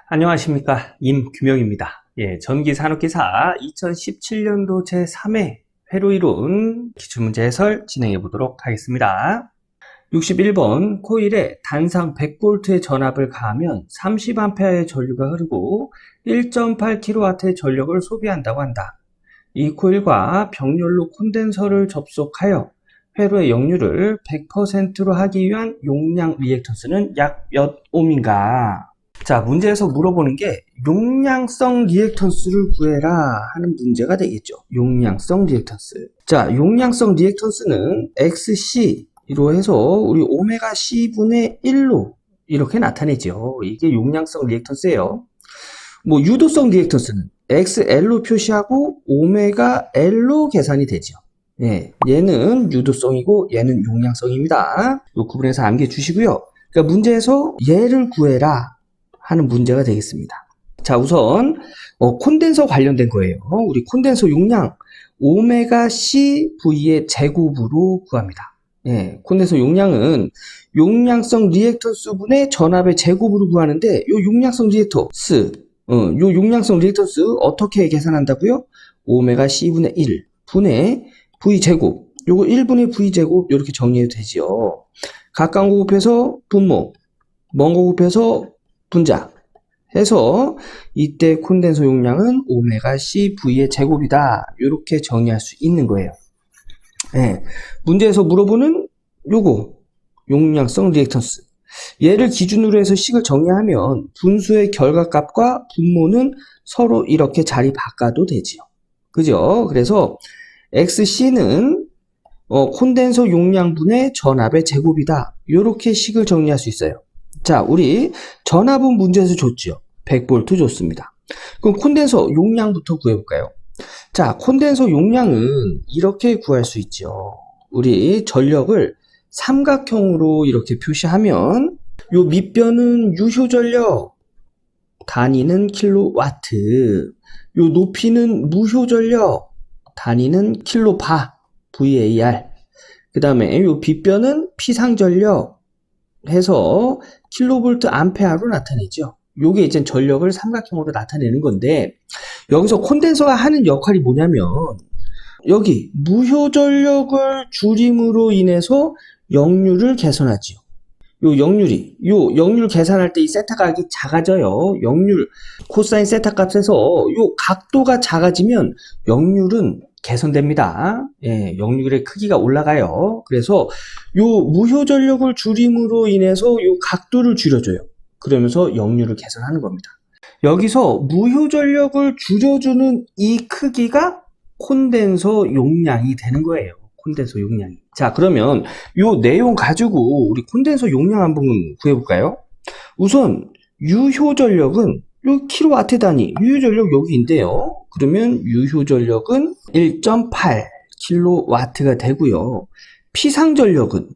안녕하십니까, 임규명입니다. 전기산업기사 2017년도 제3회 회로 이론 기출문제 해설 진행해 보도록 하겠습니다. 61번 코일에 단상 100V의 전압을 가하면 30A의 전류가 흐르고 1.8kW의 전력을 소비한다고 한다. 이 코일과 병렬로 콘덴서를 접속하여 회로의 역류를 100%로 하기 위한 용량 리액턴스는 약 몇 옴인가? 자, 문제에서 물어보는 게 용량성 리액턴스를 구해라 하는 문제가 되겠죠. 용량성 리액턴스. 자, 용량성 리액턴스는 XC로 해서 우리 오메가 C분의 1로 이렇게 나타내죠. 이게 용량성 리액턴스예요. 유도성 리액턴스는 XL로 표시하고 오메가 L로 계산이 되죠. 얘는 유도성이고 얘는 용량성입니다. 이 구분해서 암기해 주시고요. 그러니까 문제에서 얘를 구해라 하는 문제가 되겠습니다. 자, 우선 콘덴서 관련된 거예요. 우리 콘덴서 용량 오메가 CV의 제곱으로 구합니다. 콘덴서 용량은 용량성 리액턴스분의 전압의 제곱으로 구하는데 요 용량성 리액턴스 어떻게 계산한다고요? 오메가 C분의 1 분의 V 제곱, 요거 1분의 V 제곱 이렇게 정리해도 되죠. 가까운 거 곱해서 분모, 먼 거 곱해서 분자 해서 이때 콘덴서 용량은 오메가 CV의 제곱이다. 이렇게 정의할 수 있는 거예요. 문제에서 물어보는 요거 용량성 리액턴스. 얘를 기준으로 해서 식을 정리하면 분수의 결과값과 분모는 서로 이렇게 자리 바꿔도 되지요. 그죠? 그래서 XC는 콘덴서 용량분의 전압의 제곱이다. 이렇게 식을 정리할 수 있어요. 자, 우리 전압은 문제에서 줬죠. 100V 줬습니다. 그럼 콘덴서 용량부터 구해볼까요? 자, 콘덴서 용량은 이렇게 구할 수 있죠. 우리 전력을 삼각형으로 이렇게 표시하면 요 밑변은 유효전력, 단위는 킬로와트, 요 높이는 무효전력, 단위는 킬로바, VAR. 그 다음에 요 빗변은 피상전력 해서 킬로볼트 암페어로 나타내죠. 요게 이제 전력을 삼각형으로 나타내는 건데, 여기서 콘덴서가 하는 역할이 뭐냐면, 여기 무효전력을 줄임으로 인해서 역류를 개선하죠. 요 역률 계산할 때 이 세타 값이 작아져요. 역률 코사인 세타 값에서 요 각도가 작아지면 역률은 개선됩니다. 역률의 크기가 올라가요. 그래서 요 무효 전력을 줄임으로 인해서 요 각도를 줄여줘요. 그러면서 역률을 개선하는 겁니다. 여기서 무효 전력을 줄여주는 이 크기가 콘덴서 용량이 되는 거예요. 콘덴서 용량이. 자, 그러면 요 내용 가지고 우리 콘덴서 용량 한번 구해볼까요? 우선 유효전력은 요 킬로와트 단위, 유효전력 여기인데요. 그러면 유효전력은 1.8 킬로와트가 되고요. 피상전력은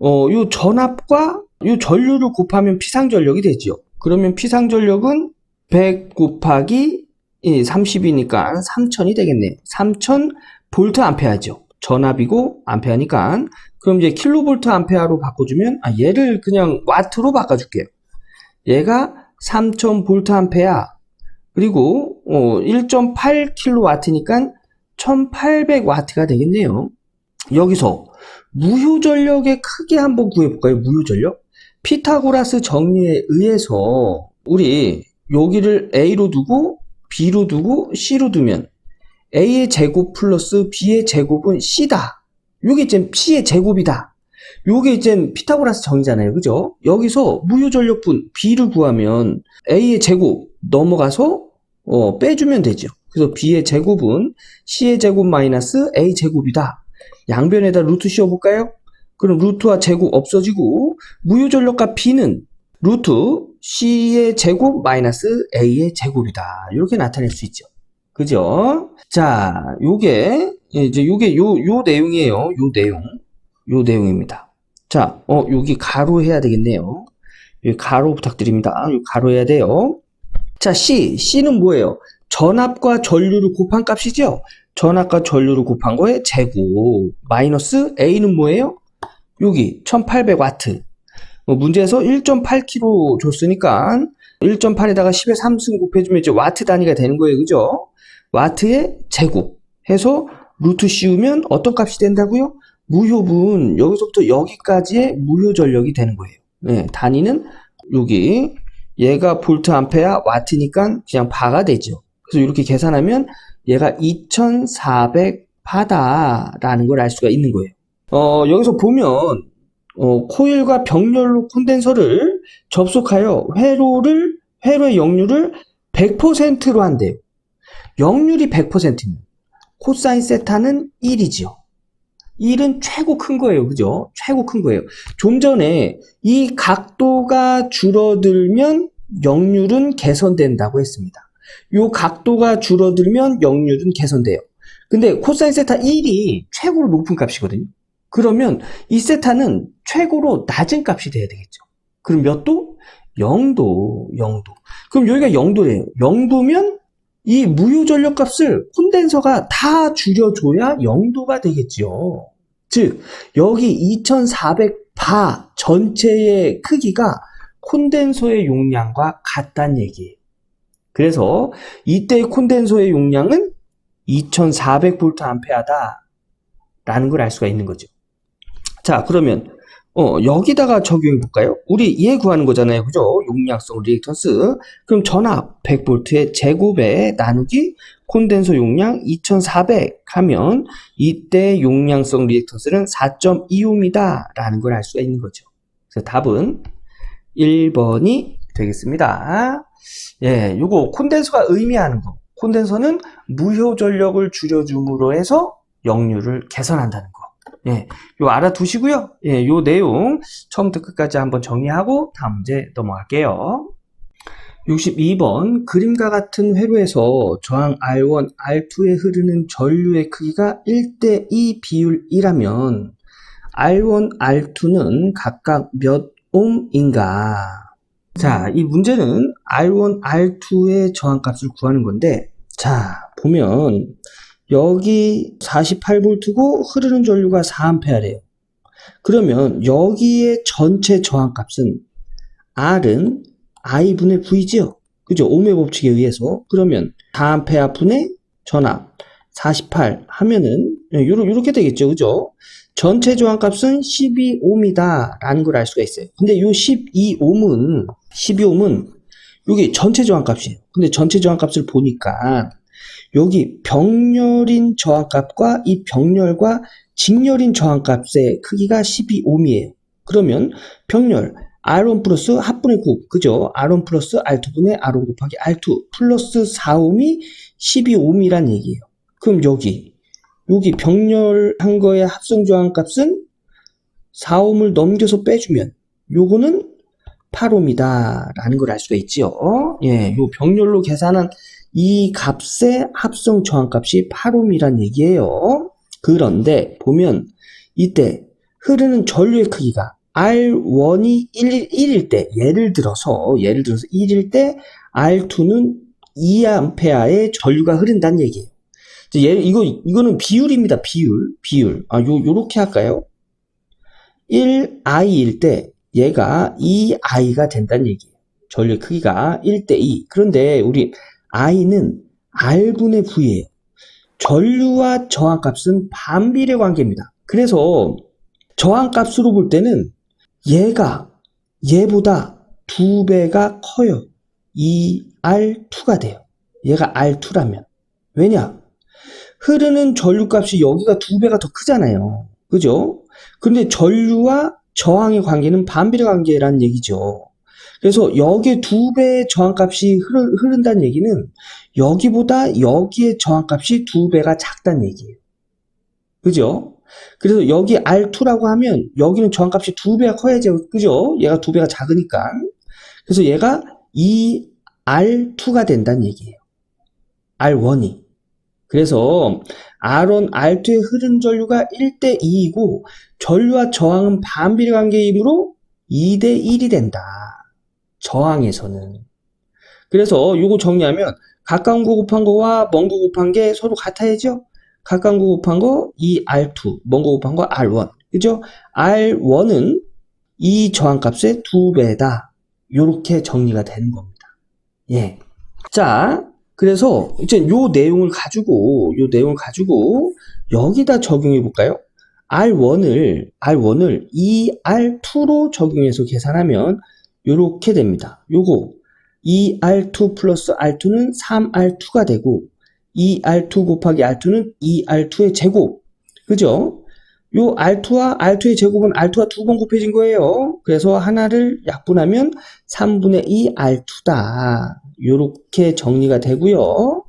요 전압과 요 전류를 곱하면 피상전력이 되죠. 그러면 피상전력은 100 곱하기 30이니까 3000이 되겠네요. 3000 볼트 암페어죠. 전압이고 암페어니까. 그럼 이제 킬로볼트 암페어로 바꿔주면 얘를 그냥 와트로 바꿔줄게요. 얘가 3000 볼트 암페어 그리고 1.8 킬로와트니까 1800 와트가 되겠네요. 여기서 무효전력의 크기 한번 구해볼까요? 무효전력. 피타고라스 정리에 의해서 우리 여기를 A로 두고 B로 두고 C로 두면 A의 제곱 플러스 B의 제곱은 C다. 요게 이제 C의 제곱이다. 요게 이제 피타고라스 정의잖아요. 그죠? 여기서 무효전력분 B를 구하면 A의 제곱 넘어가서 빼주면 되죠. 그래서 B의 제곱은 C의 제곱 마이너스 A 제곱이다. 양변에다 루트 씌워볼까요? 그럼 루트와 제곱 없어지고 무효전력과 B는 루트 C의 제곱 마이너스 A의 제곱이다. 이렇게 나타낼 수 있죠. 그죠? 자, 요게 요 내용이에요. 요 내용입니다. 자, 여기 가로 해야 되겠네요. 여기 가로 부탁드립니다. 여기 가로 해야 돼요. 자, C는 뭐예요? 전압과 전류를 곱한 값이죠? 전압과 전류를 곱한 거에 제곱. 마이너스 A는 뭐예요? 여기 1800와트. 문제에서 1.8kg 줬으니까 1.8에다가 10의 3승 곱해주면 이제 와트 단위가 되는 거예요. 그죠? 와트의 제곱 해서 루트 씌우면 어떤 값이 된다고요? 무효분, 여기서부터 여기까지의 무효 전력이 되는 거예요. 네, 단위는 여기 얘가 볼트 암페어 와트니까 그냥 바가 되죠. 그래서 이렇게 계산하면 얘가 2400바다라는 걸 알 수가 있는 거예요. 여기서 보면 코일과 병렬로 콘덴서를 접속하여 회로의 역률을 100%로 한대요. 역률이 100%면 코사인 세타는 1이지요. 1은 최고 큰 거예요. 그죠? 최고 큰 거예요. 좀 전에 이 각도가 줄어들면 역률은 개선된다고 했습니다. 이 각도가 줄어들면 역률은 개선돼요. 근데 코사인 세타 1이 최고로 높은 값이거든요. 그러면 이 세타는 최고로 낮은 값이 돼야 되겠죠. 그럼 몇 도? 0도. 그럼 여기가 0도래요. 0도면 이 무효 전력 값을 콘덴서가 다 줄여줘야 0도가 되겠죠. 즉 여기 2400바 전체의 크기가 콘덴서의 용량과 같다는 얘기예요. 그래서 이때 콘덴서의 용량은 2400V 암페어다 라는 걸 알 수가 있는 거죠. 자, 그러면 여기다가 적용해 볼까요? 우리 얘 구하는 거잖아요. 그죠? 용량성 리액턴스. 그럼 전압 100V의 제곱에 나누기 콘덴서 용량 2400 하면 이때 용량성 리액턴스는 4.25입니다. 라는 걸 알 수가 있는 거죠. 그래서 답은 1번이 되겠습니다. 예, 요거 콘덴서가 의미하는 거. 콘덴서는 무효 전력을 줄여줌으로 해서 역률을 개선한다는 거. 예, 요 알아두시고요. 예, 요 내용 처음부터 끝까지 한번 정리하고 다음 문제 넘어갈게요. 62번 그림과 같은 회로에서 저항 R1, R2에 흐르는 전류의 크기가 1대2 비율이라면 R1, R2는 각각 몇 옴인가? 자, 이 문제는 R1, R2의 저항값을 구하는 건데, 자, 보면 여기 48V고 흐르는 전류가 4A래요. 그러면 여기에 전체 저항값은 R은 I분의 V죠. 그죠? ohm의 법칙에 의해서. 그러면 4A 분의 전압 48 하면은 요렇게 되겠죠. 그죠? 전체 저항값은 12ohm이다 라는 걸 알 수가 있어요. 근데 요 12ohm은 여기 전체 저항값이에요. 근데 전체 저항값을 보니까 여기 병렬인 저항값과 이 병렬과 직렬인 저항값의 크기가 12ohm이에요. 그러면 병렬 R1 플러스 합분의 9, 그죠? R1 플러스 R2분의 R1 곱하기 R2 플러스 4ohm이 12ohm이란 얘기예요. 그럼 여기 병렬한 거의 합성 저항값은 4ohm을 넘겨서 빼주면 요거는 8ohm이다 라는 걸 알 수가 있지요. 예, 요 병렬로 계산한 이 값의 합성 저항값이 8ohm이란 얘기예요. 그런데 보면 이때 흐르는 전류의 크기가 R1이 1일 때, 예를 들어서 1일 때 R2는 2A의 전류가 흐른다는 얘기예요. 이거는 비율입니다. 비율. 요렇게 할까요? 1I일 때 얘가 2I가 된다는 얘기예요. 전류의 크기가 1대2. 그런데 우리 I는 R분의 V예요. 전류와 저항값은 반비례 관계입니다. 그래서 저항값으로 볼 때는 얘보다 2배가 커요. R2가 돼요. 얘가 R2라면. 왜냐? 흐르는 전류값이 여기가 2배가 더 크잖아요. 그죠? 근데 전류와 저항의 관계는 반비례 관계라는 얘기죠. 그래서 여기에 2배의 저항값이 흐른다는 얘기는 여기보다 여기의 저항값이 2배가 작다는 얘기예요. 그죠? 그래서 여기 R2라고 하면 여기는 저항값이 2배가 커야죠. 그죠? 얘가 2배가 작으니까. 그래서 얘가 R2가 된다는 얘기예요. R1이. 그래서 R1, R2의 흐르는 전류가 1대2이고 전류와 저항은 반비례 관계이므로 2대1이 된다. 저항에서는. 그래서 이거 정리하면 가까운 거 곱한 거와 먼 거 곱한 게 서로 같아야죠. 가까운 거 곱한 거 이 R2, 먼 거 곱한 거 R1. 그죠? R1은 이 저항값의 2배다. 이렇게 정리가 되는 겁니다. 예. 자, 그래서 이제 요 내용을 가지고 여기다 적용해 볼까요? R1을 ER2로 적용해서 계산하면 요렇게 됩니다. 요거 ER2 플러스 R2는 3R2가 되고 ER2 곱하기 R2는 ER2의 제곱. 그죠? 요 R2와 R2의 제곱은 R2와 두 번 곱해진 거예요. 그래서 하나를 약분하면 3분의 2 R2다. 요렇게 정리가 되고요.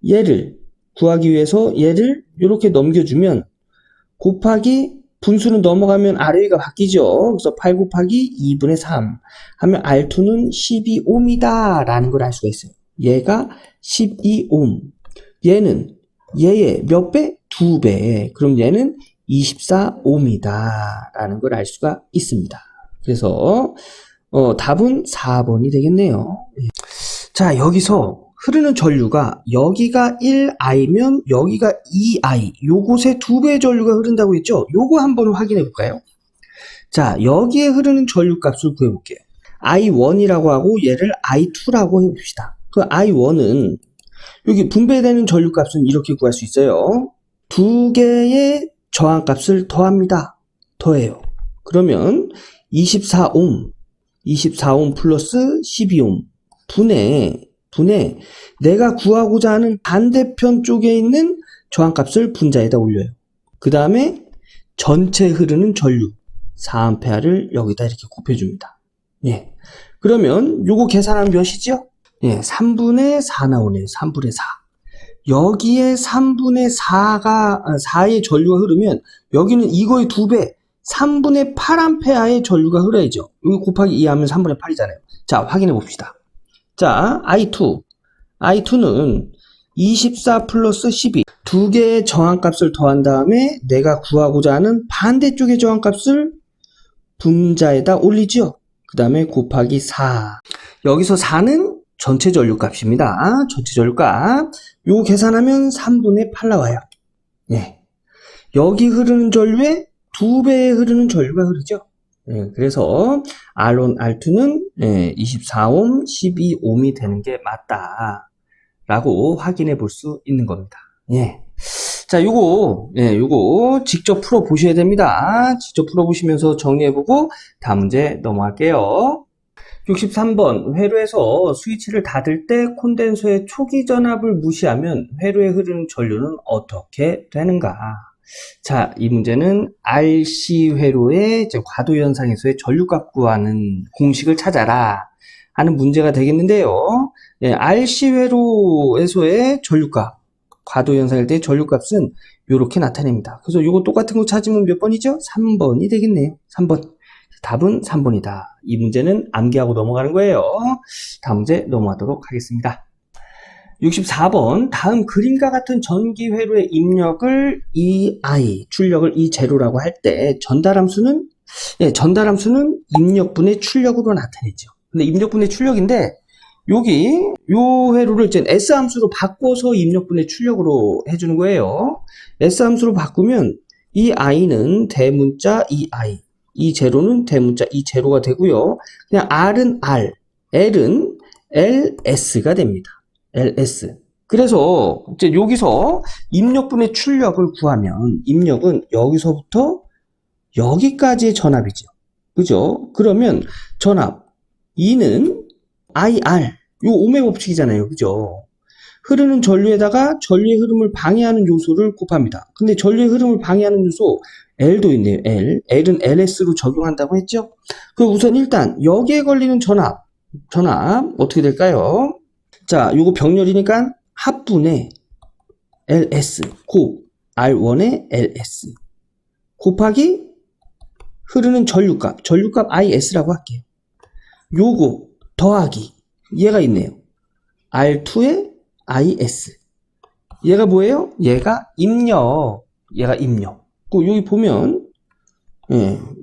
얘를 구하기 위해서 얘를 요렇게 넘겨주면 곱하기 분수는 넘어가면 아래 위가 바뀌죠. 그래서 8 곱하기 2분의 3 하면 R2는 12옴이다 라는 걸 알 수가 있어요. 얘가 12옴. 얘는 얘의 몇 배? 2배. 그럼 얘는 24옴이다 라는 걸 알 수가 있습니다. 그래서 답은 4번이 되겠네요. 자, 여기서 흐르는 전류가 여기가 1I면 여기가 2I, 요곳에 2배의 전류가 흐른다고 했죠? 요거 한번 확인해 볼까요? 자, 여기에 흐르는 전류 값을 구해 볼게요. I1이라고 하고 얘를 I2라고 해봅시다. 그 I1은 여기 분배되는 전류 값은 이렇게 구할 수 있어요. 두 개의 저항값을 더합니다. 더해요. 그러면 24옴 플러스 12옴 분의 내가 구하고자 하는 반대편 쪽에 있는 저항값을 분자에다 올려요. 그 다음에 전체 흐르는 전류 4A를 여기다 이렇게 곱해줍니다. 예. 그러면 요거 계산하면 몇이죠? 예, 3분의 4 나오네요. 3분의 4. 여기에 3분의 4의 전류가 흐르면 여기는 이거의 2배 3분의 8A의 전류가 흐려야죠. 여기 곱하기 2 하면 3분의 8이잖아요. 자, 확인해 봅시다. 자, I2는 24 플러스 12. 두 개의 저항값을 더한 다음에 내가 구하고자 하는 반대쪽의 저항값을 분자에다 올리죠. 그 다음에 곱하기 4. 여기서 4는 전체 전류값입니다. 전체 전류값. 요거 계산하면 3분의 8 나와요. 예. 여기 흐르는 전류에 2배에 흐르는 전류가 흐르죠. 예, 그래서 R1, R2는 24옴, 12옴이 되는 게 맞다 라고 확인해 볼 수 있는 겁니다. 예. 자, 요거 직접 풀어 보셔야 됩니다. 직접 풀어 보시면서 정리해 보고 다음 문제 넘어갈게요. 63번, 회로에서 스위치를 닫을 때 콘덴서의 초기 전압을 무시하면 회로에 흐르는 전류는 어떻게 되는가? 자, 이 문제는 RC 회로의 과도 현상에서의 전류값 구하는 공식을 찾아라 하는 문제가 되겠는데요. 예, RC 회로에서의 전류값, 과도 현상일 때 전류값은 이렇게 나타냅니다. 그래서 이거 똑같은 거 찾으면 몇 번이죠? 3번이 되겠네요. 3번. 답은 3번이다. 이 문제는 암기하고 넘어가는 거예요. 다음 문제 넘어가도록 하겠습니다. 64번, 다음 그림과 같은 전기 회로의 입력을 EI, 출력을 E0라고 할 때 전달함수는 입력분의 출력으로 나타내죠. 근데 입력분의 출력인데 여기 요 회로를 이제 S 함수로 바꿔서 입력분의 출력으로 해주는 거예요. S 함수로 바꾸면 이 I는 대문자 EI, 이 제로는 대문자 이 제로가 되고요. 그냥 R은 R, L은 LS가 됩니다. LS. 그래서 이제 여기서 입력분의 출력을 구하면 입력은 여기서부터 여기까지의 전압이죠. 그죠? 그러면 전압 E는 IR, 요 오음의 법칙이잖아요. 그죠? 흐르는 전류에다가 전류의 흐름을 방해하는 요소를 곱합니다. 근데 전류의 흐름을 방해하는 요소 L도 있네요. L은 LS로 적용한다고 했죠? 그럼 우선 일단 여기에 걸리는 전압 어떻게 될까요? 자, 요거 병렬이니까 합분의 LS 곱 R1의 LS 곱하기 흐르는 전류값 IS라고 할게요. 요거 더하기 얘가 있네요. R2의 IS. 얘가 뭐예요? 얘가 입력. 여기 보면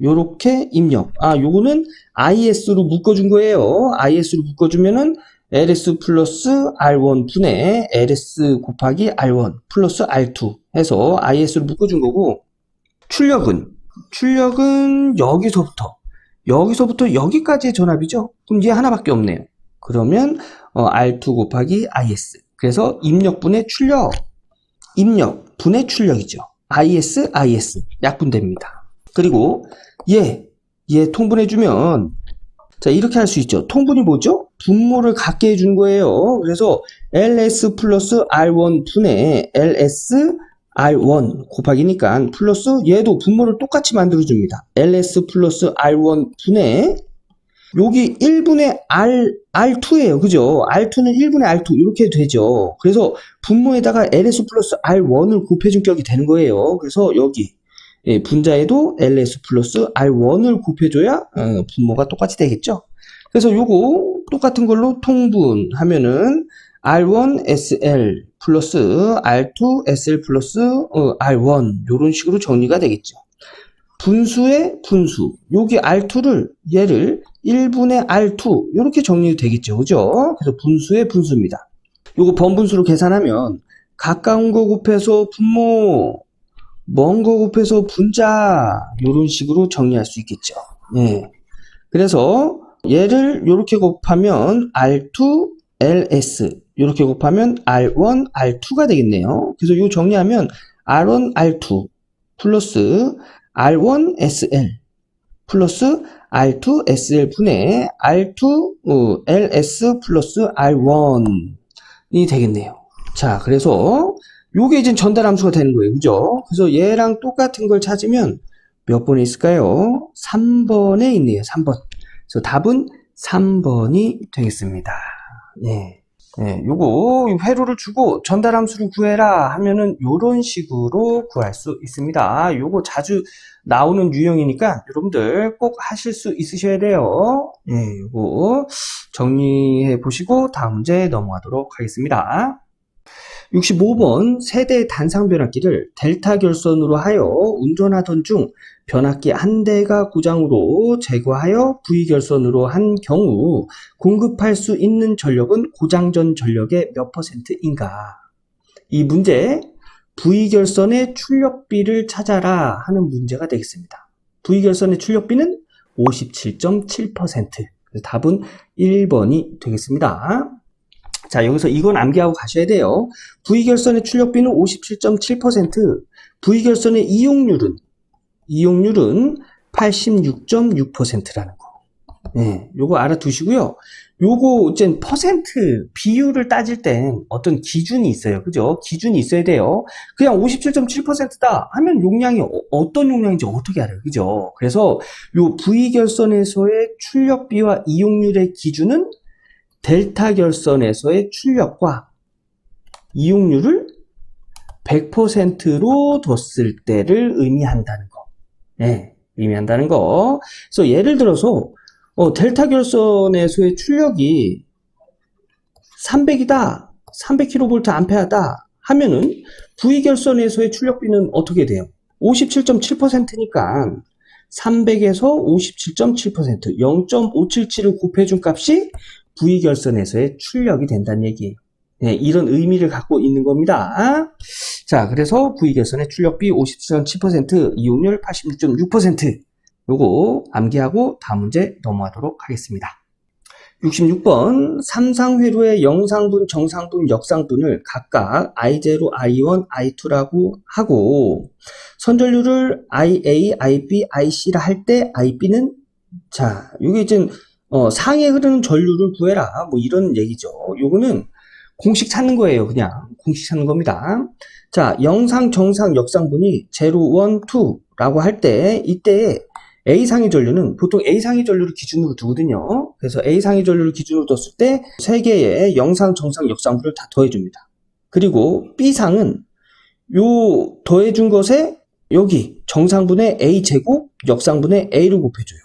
요렇게 입력. 요거는 IS로 묶어준 거예요. IS로 묶어주면은 LS 플러스 R1 분의 LS 곱하기 R1 플러스 R2 해서 IS로 묶어준 거고, 출력은 여기서부터 여기까지의 전압이죠. 그럼 얘 하나밖에 없네요. 그러면 R2 곱하기 IS. 그래서 입력분의 출력. 입력 분의 출력이죠. IS 약분됩니다. 그리고 얘 통분해주면 자 이렇게 할 수 있죠. 통분이 뭐죠? 분모를 같게 해준 거예요. 그래서 LS 플러스 R1 분의 LS R1 곱하기니까 플러스 얘도 분모를 똑같이 만들어줍니다. LS 플러스 R1 분의 여기 1분의 R2예요. 그죠? R2는 1분의 R2 이렇게 되죠. 그래서 분모에다가 LS 플러스 R1을 곱해준 격이 되는 거예요. 그래서 여기 분자에도 LS 플러스 R1을 곱해줘야 분모가 똑같이 되겠죠. 그래서 요거 똑같은 걸로 통분하면은 R1SL 플러스 R2SL 플러스 R1 요런 식으로 정리가 되겠죠. 분수의 분수 여기 R2를 얘를 1분의 R2 이렇게 정리되겠죠. 그죠? 그래서 분수의 분수입니다. 요거 번분수로 계산하면 가까운 거 곱해서 분모 먼 거 곱해서 분자 이런 식으로 정리할 수 있겠죠. 예. 그래서 얘를 이렇게 곱하면 R2 LS 이렇게 곱하면 R1 R2가 되겠네요. 그래서 이거 정리하면 R1 R2 플러스 R1 SL 플러스 R2 SL 분의 R2 LS 플러스 R1이 되겠네요. 자, 그래서 요게 이제 전달 함수가 되는 거예요. 그죠? 그래서 얘랑 똑같은 걸 찾으면 몇 번에 있을까요? 3번에 있네요. 3번. 그래서 답은 3번이 되겠습니다. 예. 예, 요거 회로를 주고 전달 함수를 구해라 하면은 요런 식으로 구할 수 있습니다. 요거 자주 나오는 유형이니까 여러분들 꼭 하실 수 있으셔야 돼요. 예, 요거 정리해 보시고 다음 문제 넘어가도록 하겠습니다. 65번 세대 단상 변압기를 델타 결선으로 하여 운전하던 중 변압기 한 대가 고장으로 제거하여 V 결선으로 한 경우 공급할 수 있는 전력은 고장 전 전력의 몇 %인가? 이 문제 V 결선의 출력비를 찾아라 하는 문제가 되겠습니다. V 결선의 출력비는 57.7%. 그래서 답은 1번이 되겠습니다. 자, 여기서 이건 암기하고 가셔야 돼요. V결선의 출력비는 57.7%, V결선의 이용률은 86.6%라는 거. 네, 요거 알아두시고요. 요거 이제 퍼센트 비율을 따질 땐 어떤 기준이 있어요. 그죠? 기준이 있어야 돼요. 그냥 57.7%다 하면 용량이 어떤 용량인지 어떻게 알아요? 그죠? 그래서 요 V결선에서의 출력비와 이용률의 기준은 델타 결선에서의 출력과 이용률을 100%로 뒀을 때를 의미한다는 거. 네, 의미한다는 거. 그래서 예를 들어서 델타 결선에서의 출력이 300이다, 300kVA 하면은 V 결선에서의 출력비는 어떻게 돼요? 57.7%니까 300에서 57.7%, 0.577을 곱해준 값이 V결선에서의 출력이 된다는 얘기예요. 네, 이런 의미를 갖고 있는 겁니다. 자, 그래서 V결선의 출력비 57.7%, 이용률 86.6%. 요거 암기하고 다음 문제 넘어가도록 하겠습니다. 66번 삼상회로의 영상분, 정상분, 역상분을 각각 I0, I1, I2라고 하고 선전류를 IA, IB, IC라 할 때 IB는 자, 요게 이제 상에 흐르는 전류를 구해라 뭐 이런 얘기죠. 요거는 공식 찾는 거예요. 그냥 공식 찾는 겁니다. 자, 영상, 정상, 역상분이 0, 1, 2라고 할 때 이때 A상의 전류는 보통 A상의 전류를 기준으로 두거든요. 그래서 A상의 전류를 기준으로 뒀을 때 세 개의 영상, 정상, 역상분을 다 더해줍니다. 그리고 B상은 요 더해준 것에 여기 정상분의 A제곱, 역상분의 A를 곱해줘요.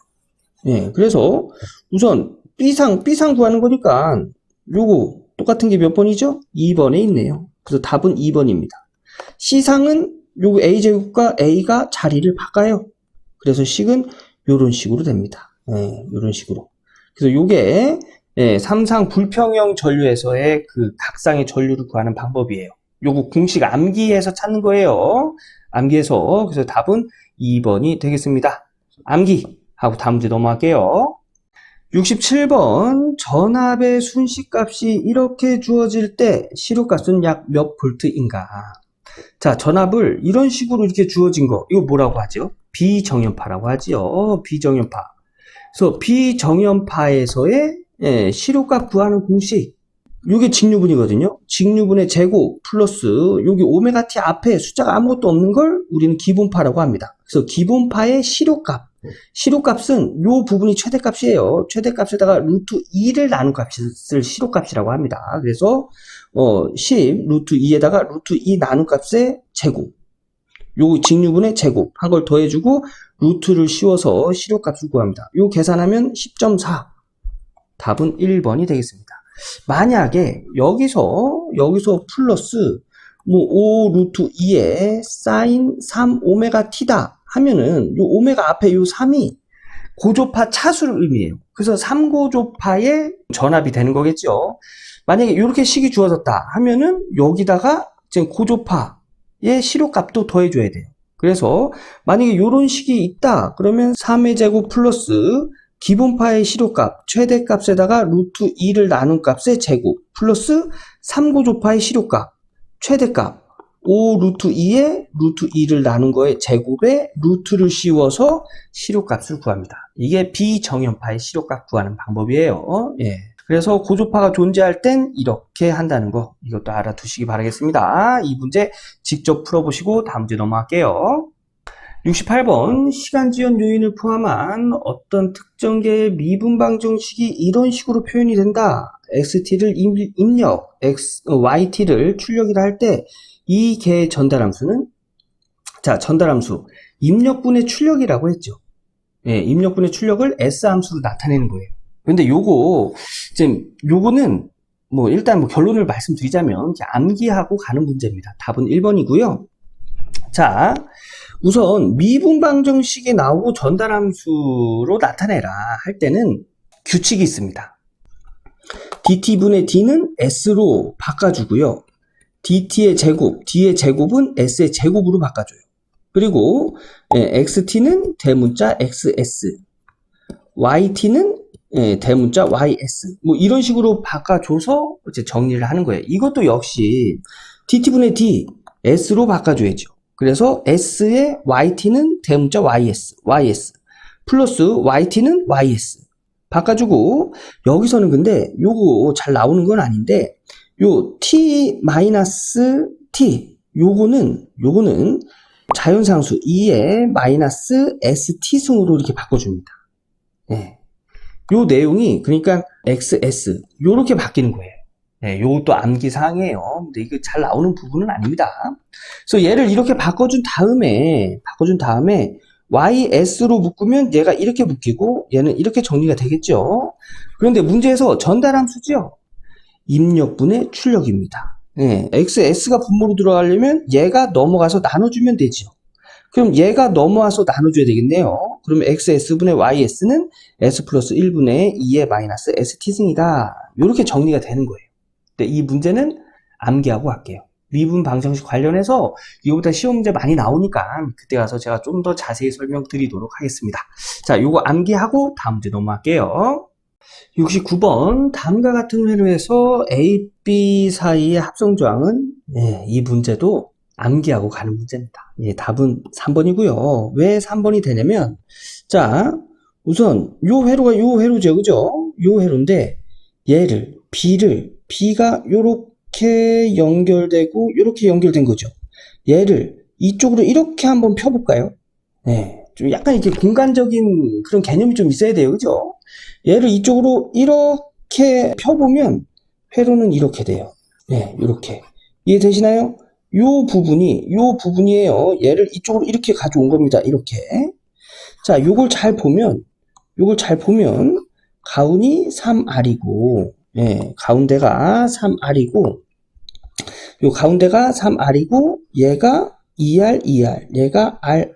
예, 그래서 우선 B상 구하는 거니까 요거 똑같은 게 몇 번이죠? 2번에 있네요. 그래서 답은 2번입니다. C상은 요거 A제곱과 A가 자리를 바꿔요. 그래서 식은 요런 식으로 됩니다. 예, 요런 식으로. 그래서 요게 삼상 불평형 전류에서의 그 각상의 전류를 구하는 방법이에요. 요거 공식 암기해서 찾는 거예요. 암기해서. 그래서 답은 2번이 되겠습니다. 암기 하고 다음 문제 넘어갈게요. 67번 전압의 순식값이 이렇게 주어질 때 시료값은 약 몇 볼트인가? 자, 전압을 이런 식으로 이렇게 주어진 거 이거 뭐라고 하죠? 비정연파라고 하지요. 비정연파. 그래서 비정연파에서의 시료값 구하는 공식, 이게 직류분이거든요. 직류분의 제곱 플러스 여기 오메가 t 앞에 숫자가 아무것도 없는 걸 우리는 기본파라고 합니다. 그래서 기본파의 시료값, 시료값은 이 부분이 최대값이에요. 최대값에다가 루트 2를 나눈 값을 시료값이라고 합니다. 그래서 10 루트 2에다가 루트 2 나눈 값의 제곱, 요 직류분의 제곱 한 걸 더해주고 루트를 씌워서 시료값을 구합니다. 요 계산하면 10.4, 답은 1번이 되겠습니다. 만약에 여기서 플러스 뭐 5 루트 2에 사인 3 오메가 t다 하면은 요 오메가 앞에 요 3이 고조파 차수를 의미해요. 그래서 3고조파의 전압이 되는 거겠죠. 만약에 이렇게 식이 주어졌다 하면은 여기다가 지금 고조파의 시료값도 더해줘야 돼요. 그래서 만약에 이런 식이 있다 그러면 3의 제곱 플러스 기본파의 시료값 최대값에다가 루트 2를 나눈 값의 제곱 플러스 3고조파의 시료값 최대값 5 루트 2에 루트 2를 나눈 거에 제곱에 루트를 씌워서 시료값을 구합니다. 이게 비정연파의 시료값 구하는 방법이에요. 예. 그래서 고조파가 존재할 땐 이렇게 한다는 거 이것도 알아두시기 바라겠습니다. 이 문제 직접 풀어보시고 다음 문제 넘어갈게요. 68번 시간지연 요인을 포함한 어떤 특정 개의 미분방정식이 이런 식으로 표현이 된다. xt를 입력, yt를 출력이라 할 때 이 개의 전달함수는, 자, 전달함수 입력분의 출력이라고 했죠. 예, 입력분의 출력을 s함수로 나타내는 거예요. 근데 요거는 뭐 일단 뭐 결론을 말씀드리자면 암기하고 가는 문제입니다. 답은 1번이고요. 자, 우선 미분방정식이 나오고 전달함수로 나타내라 할 때는 규칙이 있습니다. dt분의 d는 s로 바꿔주고요. dt의 제곱, d의 제곱은 s의 제곱으로 바꿔줘요. 그리고 xt는 대문자 xs, yt는 대문자 ys, 뭐 이런 식으로 바꿔줘서 이제 정리를 하는 거예요. 이것도 역시 dt분의 d, s로 바꿔줘야죠. 그래서 s의 yt는 대문자 ys 플러스 yt는 ys 바꿔주고, 여기서는 근데 요거 잘 나오는 건 아닌데 요 t-t 요거는 자연상수 2의 마이너스 st승으로 이렇게 바꿔줍니다. 예. 요 내용이 그러니까 xs 요렇게 바뀌는 거예요. 네, 요것도 암기사항이에요. 근데 이거 잘 나오는 부분은 아닙니다. 그래서 얘를 이렇게 바꿔준 다음에 ys로 묶으면 얘가 이렇게 묶이고 얘는 이렇게 정리가 되겠죠. 그런데 문제에서 전달함수죠. 입력분의 출력입니다. 네, xs가 분모로 들어가려면 얘가 넘어가서 나눠주면 되죠. 그럼 얘가 넘어와서 나눠줘야 되겠네요. 그러면 xs분의 ys는 s 플러스 1분의 2의 마이너스 st승이다. 이렇게 정리가 되는 거예요. 근데 이 문제는 암기하고 갈게요. 미분 방정식 관련해서 이거보다 쉬운 문제 많이 나오니까 그때 가서 제가 좀 더 자세히 설명드리도록 하겠습니다. 자, 요거 암기하고 다음 문제 넘어갈게요. 69번 다음과 같은 회로에서 A, B 사이의 합성조항은 이 문제도 암기하고 가는 문제입니다. 답은 3번이고요. 왜 3번이 되냐면, 자, 우선 요 회로가 요 회로죠, 그죠? 요 회로인데 얘를 B가 요렇게 연결되고 요렇게 연결된 거죠. 얘를 이쪽으로 이렇게 한번 펴볼까요? 네, 좀 약간 이렇게 공간적인 그런 개념이 좀 있어야 돼요, 그죠? 얘를 이쪽으로 이렇게 펴보면 회로는 이렇게 돼요. 네, 이렇게 이해되시나요? 요 부분이에요. 얘를 이쪽으로 이렇게 가져온 겁니다. 이렇게. 자, 요걸 잘 보면 가운이 3R이고, 가운데가 3R이고, 요 가운데가 3R이고, 얘가 2R, 얘가 RR.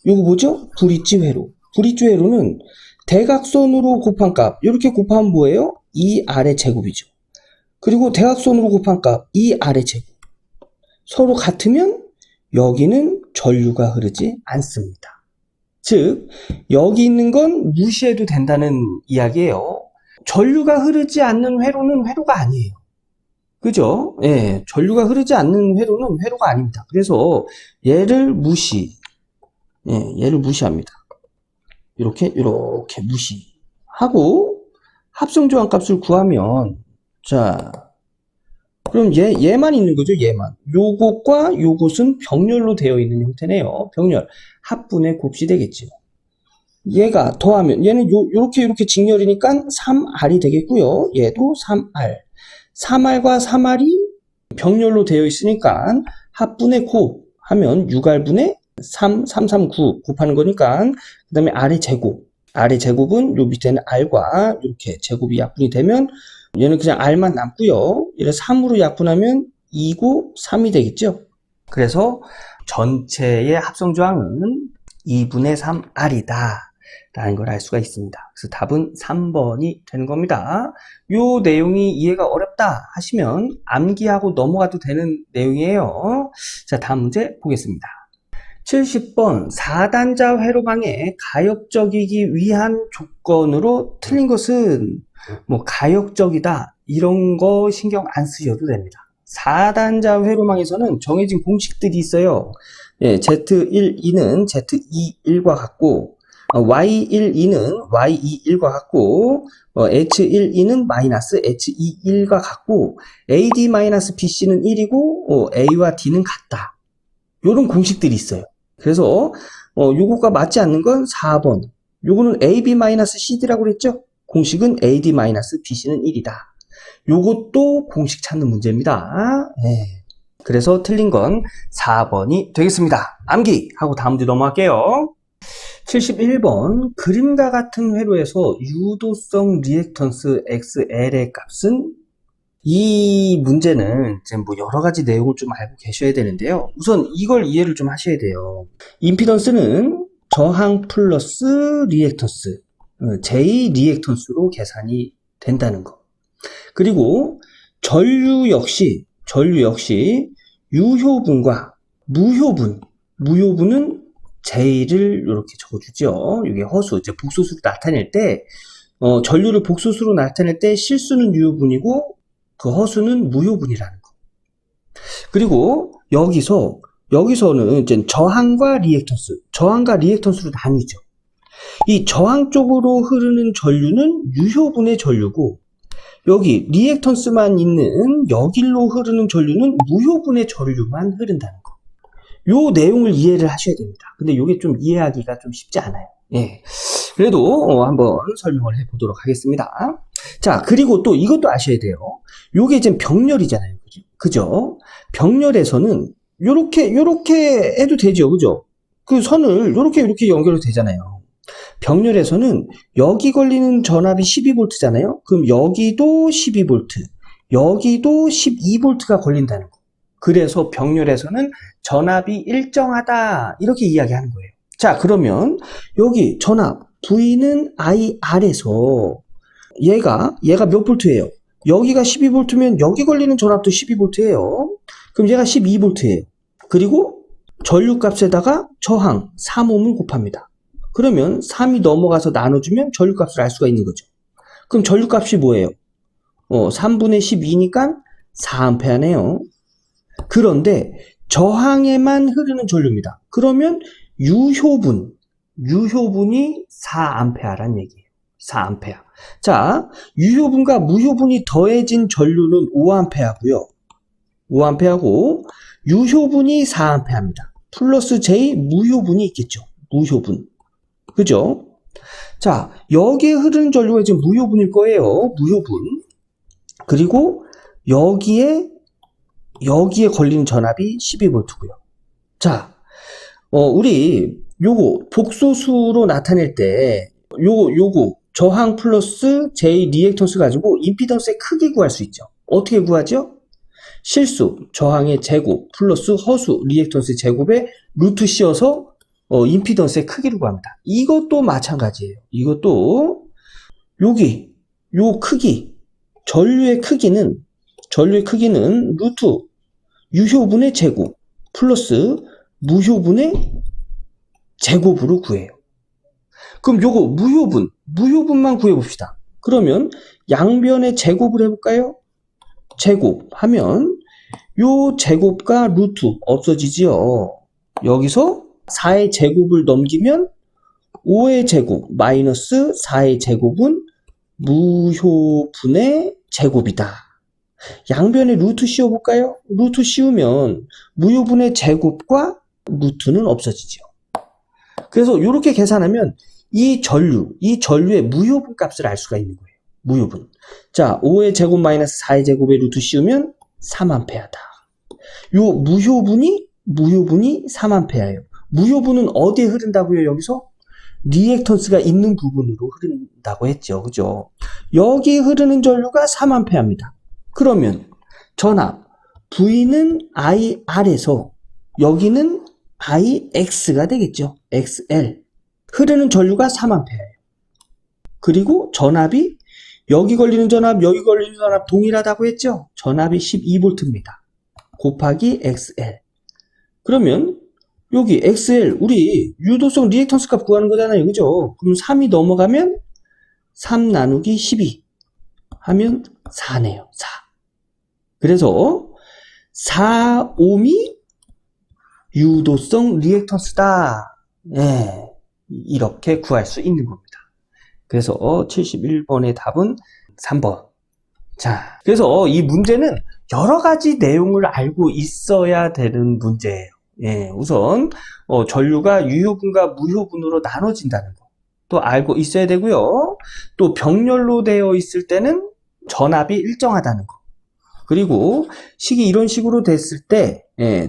요거 뭐죠? 불입지 회로. 불입지 회로는 대각선으로 곱한 값, 이렇게 곱하면 뭐예요? 2R의 제곱이죠. 그리고 대각선으로 곱한 값, 2R의 제곱. 서로 같으면 여기는 전류가 흐르지 않습니다. 즉, 여기 있는 건 무시해도 된다는 이야기예요. 전류가 흐르지 않는 회로는 회로가 아니에요. 그죠? 예, 전류가 흐르지 않는 회로는 회로가 아닙니다. 그래서 얘를 얘를 무시합니다. 이렇게 무시하고 합성조항 값을 구하면, 자, 그럼 얘만 있는 거죠, 얘만. 요것과 요것은 병렬로 되어 있는 형태네요. 병렬. 합분의 곱이 되겠죠. 얘가 더하면, 얘는 요렇게 직렬이니까 3R이 되겠고요. 얘도 3R. 3R과 3R이 병렬로 되어 있으니까 합분의 곱 하면 6R분의 339 곱하는 거니까, 그 다음에 R의 제곱. R의 제곱은 요 밑에는 R과 이렇게 제곱이 약분이 되면 얘는 그냥 R만 남고요. 얘를 3으로 약분하면 2고 3이 되겠죠. 그래서 전체의 합성조항은 2분의 3R이다 라는 걸 알 수가 있습니다. 그래서 답은 3번이 되는 겁니다. 요 내용이 이해가 어렵다 하시면 암기하고 넘어가도 되는 내용이에요. 자, 다음 문제 보겠습니다. 70번 4단자 회로방에 가역적이기 위한 조건으로 틀린 것은 뭐 가역적이다 이런 거 신경 안 쓰셔도 됩니다. 4단자 회로망에서는 정해진 공식들이 있어요. 예, Z1,2는 Z2,1과 같고 Y1,2는 Y2,1과 같고 H1,2는 마이너스 H2,1과 같고 AD-BC는 1이고 A와 D는 같다. 이런 공식들이 있어요. 그래서 요거가 맞지 않는 건 4번. 요거는 AB-CD라고 그랬죠? 공식은 AD-BC는 1이다. 요것도 공식 찾는 문제입니다. 네. 그래서 틀린 건 4번이 되겠습니다. 암기하고 다음 문제 넘어갈게요. 71번 그림과 같은 회로에서 유도성 리액턴스 XL의 값은, 이 문제는 이제 뭐 여러 가지 내용을 좀 알고 계셔야 되는데요. 우선 이걸 이해를 좀 하셔야 돼요. 임피던스는 저항 플러스 리액턴스, J 리액턴스로 계산이 된다는 거. 그리고 전류 역시 유효분과 무효분은 J를 이렇게 적어주죠. 이게 허수, 이제 복소수로 나타낼 때, 전류를 복소수로 나타낼 때 실수는 유효분이고 그 허수는 무효분이라는 거. 그리고 여기서는 이제 저항과 리액턴스로 나뉘죠. 이 저항 쪽으로 흐르는 전류는 유효분의 전류고, 여기 리액턴스만 있는 여길로 흐르는 전류는 무효분의 전류만 흐른다는 거. 요 내용을 이해를 하셔야 됩니다. 근데 이게 좀 이해하기가 좀 쉽지 않아요. 예. 그래도 한번 설명을 해보도록 하겠습니다. 자, 그리고 또 이것도 아셔야 돼요. 요게 지금 병렬이잖아요. 그죠? 병렬에서는 요렇게 해도 되죠. 그죠? 그 선을 요렇게 연결해도 되잖아요. 병렬에서는 여기 걸리는 전압이 12V잖아요. 그럼 여기도 12V, 여기도 12V가 걸린다는 거. 그래서 병렬에서는 전압이 일정하다 이렇게 이야기하는 거예요. 자, 그러면 여기 전압 V는 IR에서 얘가 몇 볼트예요? 여기가 12V면 여기 걸리는 전압도 12V예요. 그럼 얘가 12V예요. 그리고 전류값에다가 저항 3옴을 곱합니다. 그러면 3이 넘어가서 나눠주면 전류값을 알 수가 있는 거죠. 그럼 전류값이 뭐예요? 3분의 12니까 4A네요. 그런데 저항에만 흐르는 전류입니다. 그러면 유효분이 4A란 얘기예요. 4A. 자, 유효분과 무효분이 더해진 전류는 5A고요. 5A고 유효분이 4A입니다. 플러스 J 무효분이 있겠죠. 무효분. 그죠? 자, 여기에 흐르는 전류가 지금 무효분일 거예요. 무효분. 그리고 여기에 걸리는 전압이 12V고요. 자, 우리 요거 복소수로 나타낼 때 요거 저항 플러스 J 리액턴스 가지고 임피던스의 크기 구할 수 있죠. 어떻게 구하죠? 실수, 저항의 제곱 플러스 허수, 리액턴스 제곱에 루트 씌워서 임피던스의 크기를 구합니다. 이것도 마찬가지예요. 이것도 요 크기, 전류의 크기는 루트 유효분의 제곱 플러스 무효분의 제곱으로 구해요. 그럼 요거 무효분만 구해봅시다. 그러면 양변의 제곱을 해볼까요? 제곱하면 요 제곱과 루트 없어지지요. 여기서 4의 제곱을 넘기면 5의 제곱 마이너스 4의 제곱은 무효분의 제곱이다. 양변에 루트 씌워볼까요? 루트 씌우면 무효분의 제곱과 루트는 없어지죠. 그래서 이렇게 계산하면 이 전류의 무효분 값을 알 수가 있는 거예요. 무효분. 자, 5의 제곱 마이너스 4의 제곱에 루트 씌우면 3A다. 요 무효분이 3A예요. 무효분은 어디에 흐른다고요? 여기서? 리액턴스가 있는 부분으로 흐른다고 했죠. 그죠? 여기 흐르는 전류가 3A입니다. 그러면 전압 V는 IR에서 여기는 IX가 되겠죠. XL. 흐르는 전류가 3A예요. 그리고 전압이 여기 걸리는 전압, 여기 걸리는 전압 동일하다고 했죠. 전압이 12V입니다. 곱하기 XL. 그러면 여기 XL 우리 유도성 리액턴스 값 구하는 거잖아요. 그죠? 그럼 3이 넘어가면 3 나누기 12 하면 4네요. 4. 그래서 4옴이 유도성 리액턴스다. 네, 이렇게 구할 수 있는 겁니다. 그래서 71번의 답은 3번. 자, 그래서 이 문제는 여러 가지 내용을 알고 있어야 되는 문제예요. 예, 우선 전류가 유효분과 무효분으로 나눠진다는 거 또 알고 있어야 되고요. 또 병렬로 되어 있을 때는 전압이 일정하다는 거. 그리고 식이 이런 식으로 됐을 때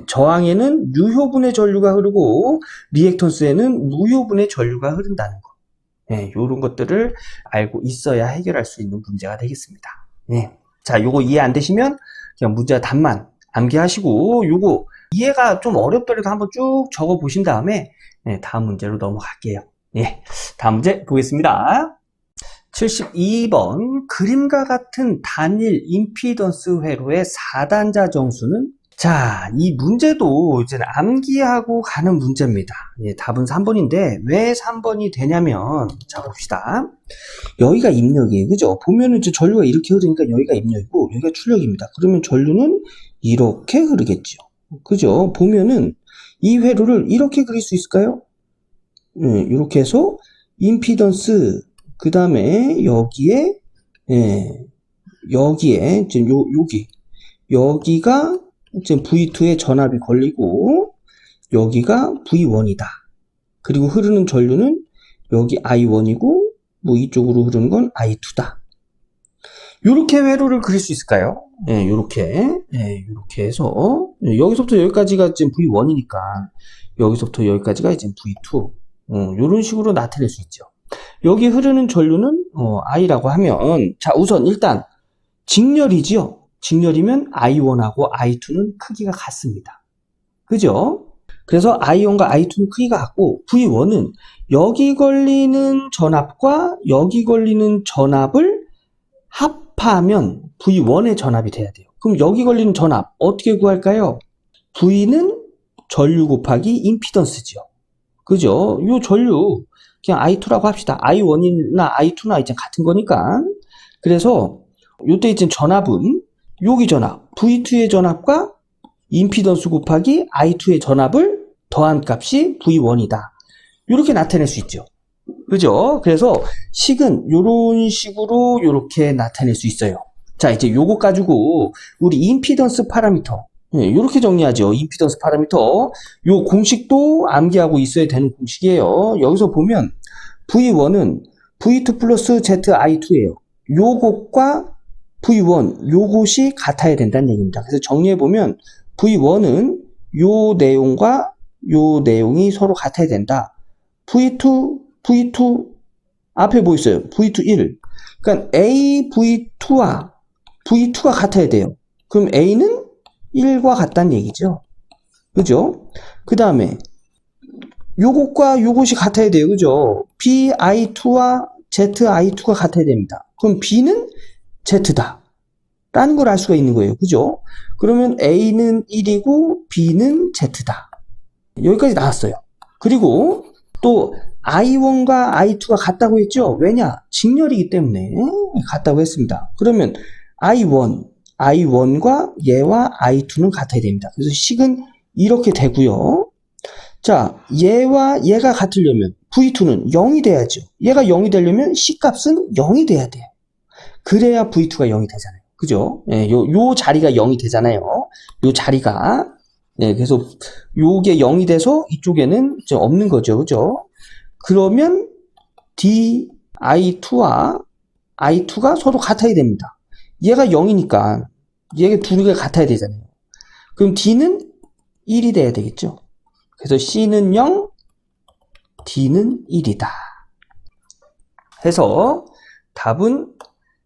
저항에는 유효분의 전류가 흐르고 리액턴스에는 무효분의 전류가 흐른다는 거. 이런 것들을 알고 있어야 해결할 수 있는 문제가 되겠습니다. 자, 요거 이해 안 되시면 그냥 문제 답만 암기하시고 요거 이해가 좀 어렵더라도 한번 쭉 적어 보신 다음에 다음 문제로 넘어갈게요. 다음 문제 보겠습니다. 72번 그림과 같은 단일 임피던스 회로의 4단자 정수는 자, 이 문제도 이제 암기하고 가는 문제입니다. 답은 3번인데 왜 3번이 되냐면 자 봅시다. 여기가 입력이에요. 그죠? 보면은 이제 전류가 이렇게 흐르니까 여기가 입력이고 여기가 출력입니다. 그러면 전류는 이렇게 흐르겠죠. 그죠? 보면은 이 회로를 이렇게 그릴 수 있을까요? 이렇게 해서 임피던스 그 다음에 여기에 여기에 지금 여기가 지금 V2에 전압이 걸리고 여기가 V1이다. 그리고 흐르는 전류는 여기 I1이고 뭐 이쪽으로 흐르는 건 I2다. 이렇게 회로를 그릴 수 있을까요? 이렇게 해서 여기서부터 여기까지가 지금 V1이니까 여기서부터 여기까지가 이제 V2. 이런 식으로 나타낼 수 있죠. 여기 흐르는 전류는 I라고 하면 자 우선 일단 직렬이지요. 직렬이면 I1하고 I2는 크기가 같습니다. 그죠? 그래서 I1과 I2는 크기가 같고 V1은 여기 걸리는 전압과 여기 걸리는 전압을 합하면 V1의 전압이 돼야 돼요. 그럼 여기 걸리는 전압 어떻게 구할까요? V는 전류 곱하기 임피던스죠. 그죠? 요 전류 그냥 I2라고 합시다. I1이나 I2나 이제 같은 거니까. 그래서 요때 이제 전압은 여기 전압, V2의 전압과 임피던스 곱하기 I2의 전압을 더한 값이 V1이다. 이렇게 나타낼 수 있죠. 그죠? 그래서 식은 이런 식으로 이렇게 나타낼 수 있어요. 자, 이제 요거 가지고 우리 임피던스 파라미터 이렇게 정리하죠. 임피던스 파라미터 요 공식도 암기하고 있어야 되는 공식이에요. 여기서 보면 V1은 V2 플러스 ZI2예요. 요것과 V1 요것이 같아야 된다는 얘기입니다. 그래서 정리해보면 V1은 요 내용과 요 내용이 서로 같아야 된다. V2 앞에 뭐 있어요? V2 1. 그러니까 A V2와 V2가 같아야 돼요. 그럼 A는 1과 같다는 얘기죠. 그죠? 그 다음에 요것과 요것이 같아야 돼요. 그죠? BI2와 ZI2가 같아야 됩니다. 그럼 B는 Z다. 라는 걸 알 수가 있는 거예요. 그죠? 그러면 A는 1이고 B는 Z다. 여기까지 나왔어요. 그리고 또 I1과 I2가 같다고 했죠? 왜냐? 직렬이기 때문에 같다고 했습니다. 그러면 I1과 얘와 I2는 같아야 됩니다. 그래서 식은 이렇게 되고요. 자, 얘와 얘가 같으려면 V2는 0이 돼야죠. 얘가 0이 되려면 C값은 0이 돼야 돼요. 그래야 V2가 0이 되잖아요. 그죠? 예, 요 자리가 0이 되잖아요. 요 자리가. 예, 그래서 요게 0이 돼서 이쪽에는 이제 없는 거죠. 그죠? 그러면 I2와 I2가 서로 같아야 됩니다. 얘가 0이니까 얘가 두 개가 같아야 되잖아요. 그럼 D는 1이 돼야 되겠죠. 그래서 C는 0, D는 1이다. 해서 답은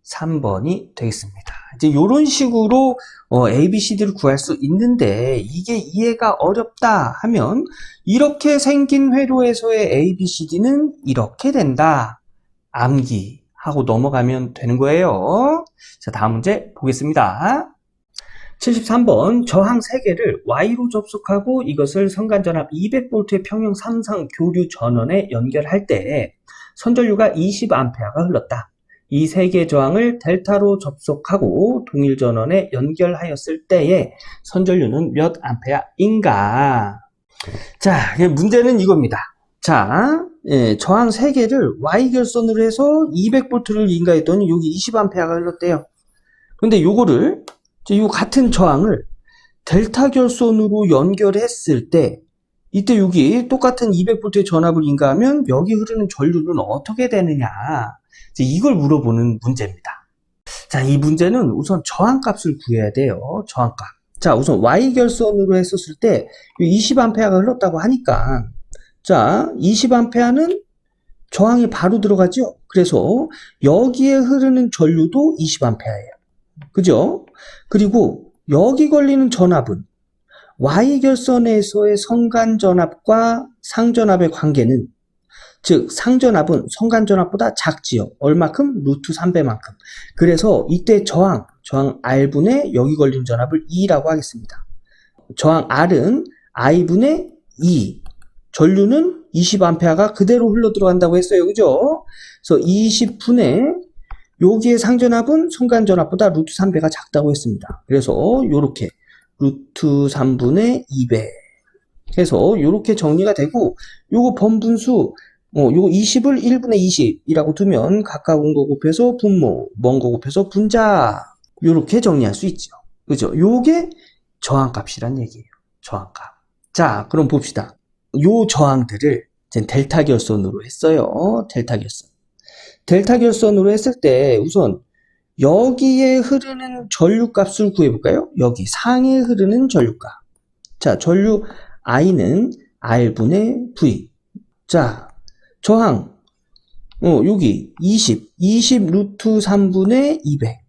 3번이 되겠습니다. 이제 이런 식으로 ABCD를 구할 수 있는데 이게 이해가 어렵다 하면 이렇게 생긴 회로에서의 ABCD는 이렇게 된다. 암기하고 넘어가면 되는 거예요. 자, 다음 문제 보겠습니다. 73번 저항 3개를 Y로 접속하고 이것을 선간전압 200V의 평형 3상 교류 전원에 연결할 때 선전류가 20A가 흘렀다. 이 3개 저항을 델타로 접속하고 동일 전원에 연결하였을 때의 선전류는 몇 암페어인가? 자, 문제는 이겁니다. 자, 저항 3개를 Y결선으로 해서 200V를 인가했더니 여기 20A가 흘렀대요. 근데 요거를 요 같은 저항을 델타 결선으로 연결했을 때 이때 여기 똑같은 200V의 전압을 인가하면 여기 흐르는 전류는 어떻게 되느냐, 이제 이걸 물어보는 문제입니다. 자, 이 문제는 우선 저항값을 구해야 돼요. 저항값. 자, 우선 Y결선으로 했었을 때 20A가 흘렀다고 하니까 자, 20A는 저항이 바로 들어가죠. 그래서 여기에 흐르는 전류도 20A예요. 그죠? 그리고 여기 걸리는 전압은 Y결선에서의 성간전압과 상전압의 관계는, 즉 상전압은 성간전압보다 작지요. 얼마큼? 루트 3배만큼. 그래서 이때 저항 R분의 여기 걸린 전압을 E라고 하겠습니다. 저항 R은 I분의 E, 전류는 20A가 그대로 흘러 들어간다고 했어요. 그죠? 그래서 20분의 여기에 상전압은 성간전압보다 루트 3배가 작다고 했습니다. 그래서 요렇게 루트 3분의 2배 해서 요렇게 정리가 되고, 요거 번분수 요거 20을 1분의 20이라고 두면 가까운 거 곱해서 분모, 먼 거 곱해서 분자, 요렇게 정리할 수 있죠. 그죠? 요게 저항값이란 얘기예요. 저항값. 자, 그럼 봅시다. 요 저항들을 이제 델타 결선으로 했어요. 델타 결선. 델타 결선으로 했을 때 우선 여기에 흐르는 전류값을 구해볼까요? 여기 상에 흐르는 전류값. 자, 전류 I는 R분의 V. 자, 저항 여기 20 루트 3분의 200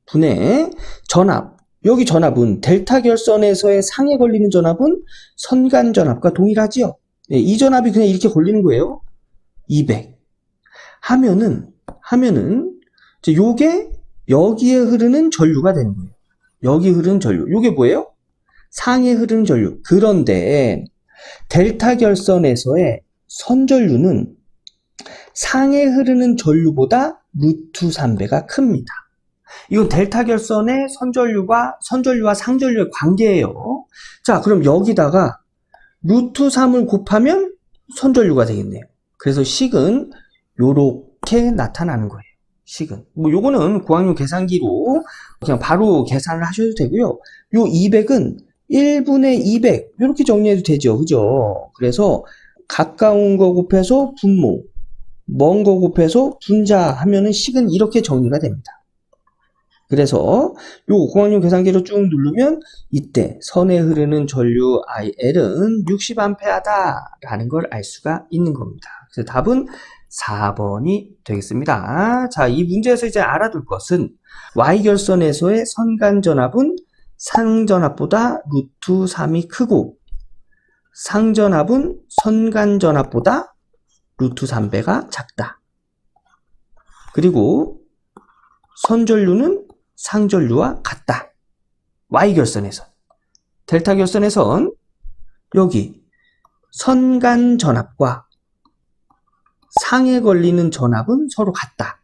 분의 전압. 여기 전압은 델타 결선에서의 상에 걸리는 전압은 선간 전압과 동일하지요. 이 전압이 그냥 이렇게 걸리는 거예요. 200 하면은 이제 요게 여기에 흐르는 전류가 되는 거예요. 여기 흐르는 전류. 요게 뭐예요? 상에 흐르는 전류. 그런데 델타 결선에서의 선전류는 상에 흐르는 전류보다 루트 3배가 큽니다. 이건 델타 결선의 선전류와 상전류의 관계예요. 자, 그럼 여기다가 루트 3을 곱하면 선전류가 되겠네요. 그래서 식은 요렇게 나타나는 거예요. 식은. 요거는 고학년 계산기로 그냥 바로 계산을 하셔도 되고요. 요 200은 1분의 200 이렇게 정리해도 되죠. 그죠? 그래서 가까운 거 곱해서 분모, 먼 거 곱해서 분자 하면은 식은 이렇게 정리가 됩니다. 그래서 요 고학년 계산기로 쭉 누르면 이때 선에 흐르는 전류 IL은 60A다라는 걸 알 수가 있는 겁니다. 그래서 답은 4번이 되겠습니다. 자, 이 문제에서 이제 알아둘 것은 Y결선에서의 선간전압은 상전압보다 루트 3이 크고 상전압은 선간전압보다 루트 3배가 작다. 그리고 선전류는 상전류와 같다. Y결선에선. 델타 결선에선 여기 선간 전압과 상에 걸리는 전압은 서로 같다.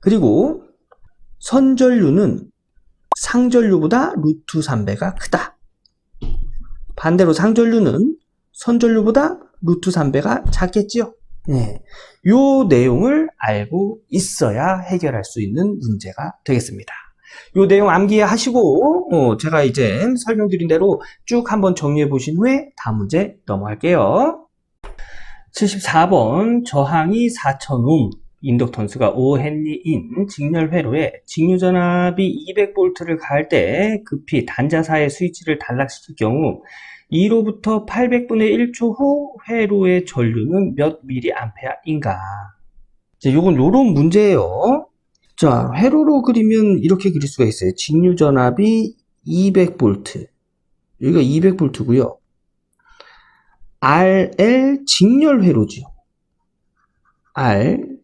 그리고 선전류는 상전류보다 루트 3배가 크다. 반대로 상전류는 선전류보다 루트 3배가 작겠지요. 네. 요 내용을 알고 있어야 해결할 수 있는 문제가 되겠습니다. 요 내용 암기하시고 제가 이제 설명드린 대로 쭉 한번 정리해 보신 후에 다음 문제 넘어갈게요. 74번 저항이 4000옴, 인덕턴스가 5헨리인 직렬 회로에 직류전압이 200V를 가할 때 급히 단자사의 스위치를 단락시킬 경우 2로부터 800분의 1초 후 회로의 전류는 몇 mA인가? 요건 요런 문제예요. 자, 회로로 그리면 이렇게 그릴 수가 있어요. 직류전압이 200V. 여기가 200V고요. RL 직렬 회로죠. L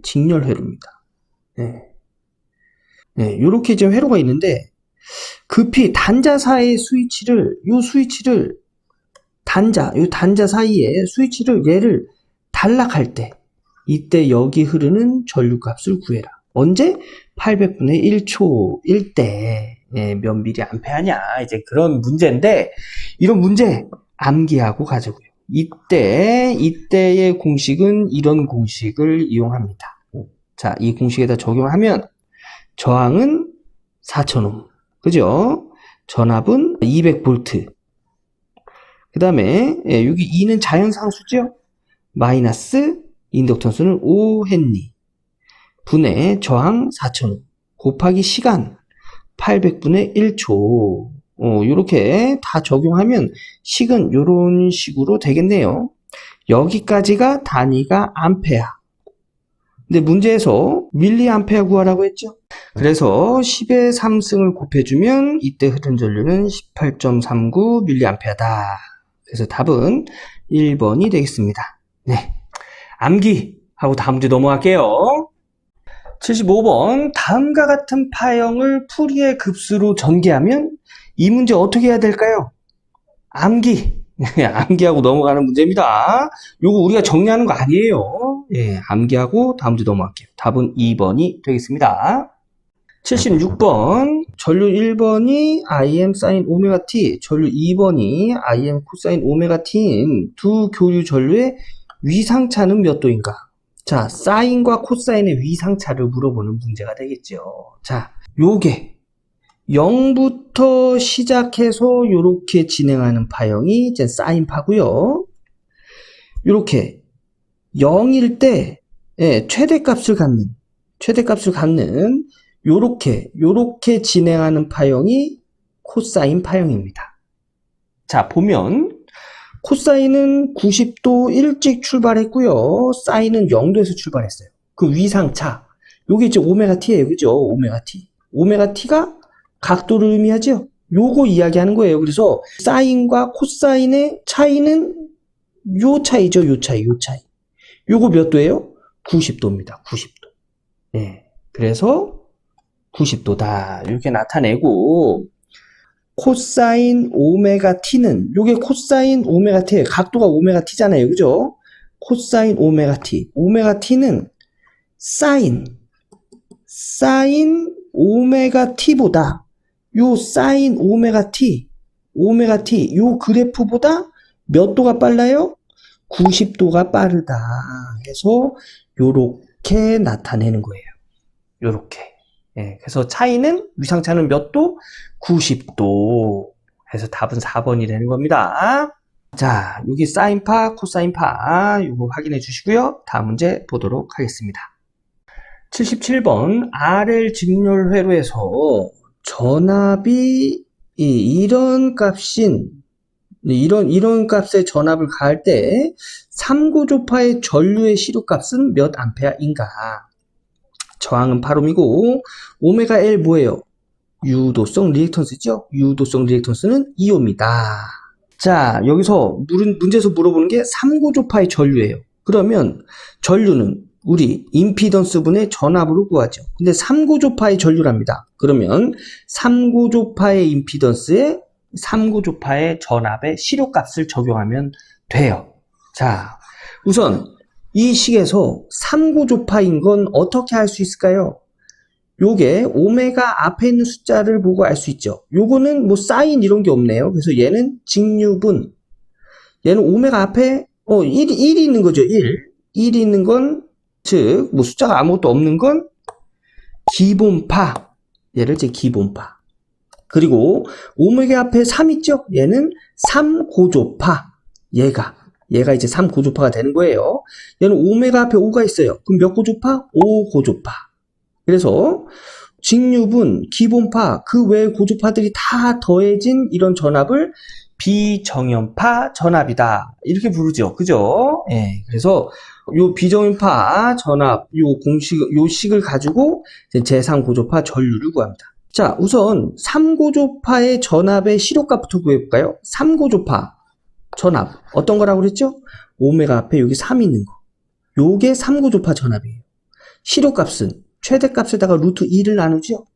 직렬 회로입니다. 네, 요렇게 지금 회로가 있는데 급히 단자 사이의 스위치를 단자 사이에 스위치를 얘를 단락할 때 이때 여기 흐르는 전류값을 구해라. 언제? 800분의 1초일 때 몇 mA냐 이제 그런 문제인데 이런 문제 암기하고 가자고요. 이때의 공식은 이런 공식을 이용합니다. 자, 이 공식에다 적용하면 저항은 4000옴, 그죠? 전압은 200V. 그 다음에 여기 2는 자연상수죠? 마이너스 인덕턴스는 5헨리 분의 저항 4000옴 곱하기 시간 800분의 1초. 요렇게 다 적용하면 식은 요런 식으로 되겠네요. 여기까지가 단위가 암페어. 근데 문제에서 밀리암페어 구하라고 했죠. 그래서 10의 3승을 곱해주면 이때 흐른 전류는 18.39 밀리암페어다. 그래서 답은 1번이 되겠습니다. 네, 암기하고 다음 문제 넘어갈게요. 75번 다음과 같은 파형을 풀이의 급수로 전개하면 이 문제 어떻게 해야 될까요? 암기하고 넘어가는 문제입니다. 요거 우리가 정리하는 거 아니에요. 예, 암기하고 다음 문제 넘어갈게요. 답은 2번이 되겠습니다. 76번 전류 1번이 im sin 오메가 t, 전류 2번이 im 코사인 오메가 t인 두 교류 전류의 위상차는 몇 도인가? 자, 사인과 코사인의 위상차를 물어보는 문제가 되겠죠. 자, 요게 0부터 시작해서 요렇게 진행하는 파형이 이제 사인파고요. 요렇게 0일 때 최대값을 갖는 요렇게 진행하는 파형이 코사인 파형입니다. 자, 보면 코사인은 90도 일찍 출발했고요. 사인은 0도에서 출발했어요. 그 위상차. 요게 이제 오메가 t예요. 그죠? 오메가 t. 오메가 t가 각도를 의미하죠? 요거 이야기하는 거예요. 그래서 사인과 코사인의 차이는 요 차이죠. 요 차이. 요거 몇 도예요? 90도입니다. 90도. 네. 그래서 90도다. 이렇게 나타내고 코사인 오메가 t는 요게 코사인 오메가 t예요. 각도가 오메가 t잖아요. 그죠? 코사인 오메가 t. 오메가 t는 사인 오메가 t보다 요 사인 오메가 t 요 그래프보다 몇 도가 빨라요? 90도가 빠르다 해서 요렇게 나타내는 거예요. 요렇게. 예, 그래서 차이는 위상차는 몇 도? 90도. 해서 답은 4번이 되는 겁니다. 자, 여기 사인파, 코사인파 이거 확인해 주시고요. 다음 문제 보도록 하겠습니다. 77번 RL 직렬 회로에서 전압이 이런 값의 전압을 가할 때 3고조파의 전류의 시료값은 몇 암페어인가? 저항은 8옴이고 오메가 L 뭐예요? 유도성 리액턴스죠? 유도성 리액턴스는 2옴이다. 자, 여기서 문제에서 물어보는 게 3고조파의 전류예요. 그러면 전류는 우리 임피던스분의 전압으로 구하죠. 근데 3고조파의 전류랍니다. 그러면 3고조파의 임피던스에 3구조파의 전압의 시료값을 적용하면 돼요. 자, 우선 이 식에서 3구조파인 건 어떻게 알 수 있을까요? 요게 오메가 앞에 있는 숫자를 보고 알 수 있죠. 요거는 뭐 사인 이런 게 없네요. 그래서 얘는 직류분. 얘는 오메가 앞에 1이 있는 거죠. 1. 1이 있는 건, 즉 뭐 숫자가 아무것도 없는 건 기본파. 얘를 제 기본파. 그리고 오메가 앞에 3 있죠? 얘는 3고조파. 얘가 이제 3고조파가 되는 거예요. 얘는 오메가 앞에 5가 있어요. 그럼 몇 고조파? 5고조파. 그래서 직류분, 기본파, 그 외의 고조파들이 다 더해진 이런 전압을 비정연파 전압이다. 이렇게 부르죠. 그죠? 예. 그래서 요 비정연파 전압, 요 식을 가지고 제3고조파 전류를 구합니다. 자, 우선 3고조파의 전압의 시료값부터 구해볼까요? 3고조파 전압. 어떤 거라고 그랬죠? 오메가 앞에 여기 3 있는 거. 요게 3고조파 전압이에요. 시료값은 최대값에다가 루트 2를 나누죠.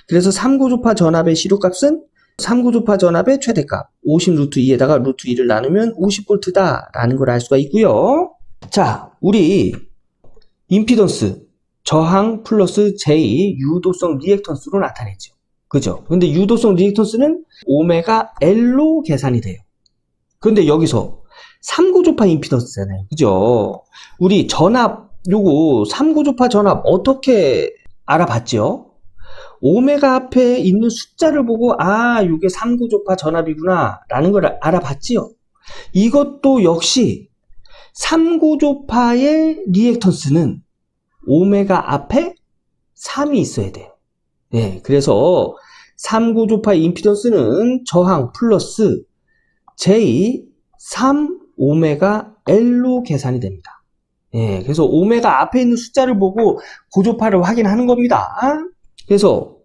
그래서 3고조파 전압의 시료값은 3고조파 전압의 최대값 50 루트 2에다가 루트 2를 나누면 50V 라는 걸 알 수가 있고요. 자, 우리 임피던스 저항 플러스 J 유도성 리액턴스로 나타내죠. 그죠? 근데 유도성 리액턴스는 오메가 L로 계산이 돼요. 그런데 여기서 3고조파 임피던스잖아요. 그죠? 우리 전압 요거 3고조파 전압 어떻게 알아봤죠? 오메가 앞에 있는 숫자를 보고 요게 3고조파 전압이구나 라는 걸 알아봤지요. 이것도 역시 3고조파의 리액턴스는 오메가 앞에 3이 있어야 돼요. 네, 그래서 3고조파의 임피던스는 저항 플러스 J 3 오메가 L로 계산이 됩니다. 예, 그래서 오메가 앞에 있는 숫자를 보고 고조파를 확인하는 겁니다. 그래서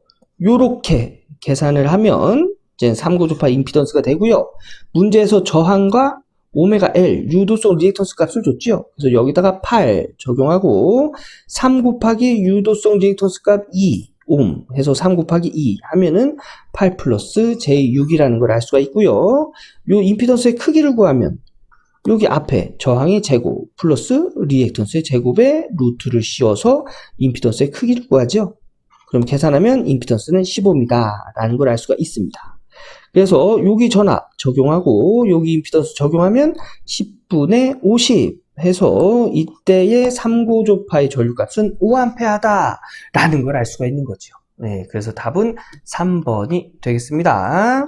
요렇게 계산을 하면 이제 3고조파 임피던스가 되고요. 문제에서 저항과 오메가 L 유도성 리액턴스 값을 줬죠. 그래서 여기다가 8 적용하고 3 곱하기 유도성 리액턴스 값 2 옴 해서 3 곱하기 2 하면은 8 플러스 J6이라는 걸 알 수가 있고요. 요 임피던스의 크기를 구하면 여기 앞에 저항의 제곱 플러스 리액턴스의 제곱에 루트를 씌워서 임피던스의 크기를 구하죠. 그럼 계산하면 임피던스는 15입니다. 라는 걸 알 수가 있습니다. 그래서 여기 전압 적용하고 여기 임피던스 적용하면 10분의 50 해서 이때의 3고조파의 전류값은 5A다 라는 걸 알 수가 있는 거죠. 네, 그래서 답은 3번이 되겠습니다.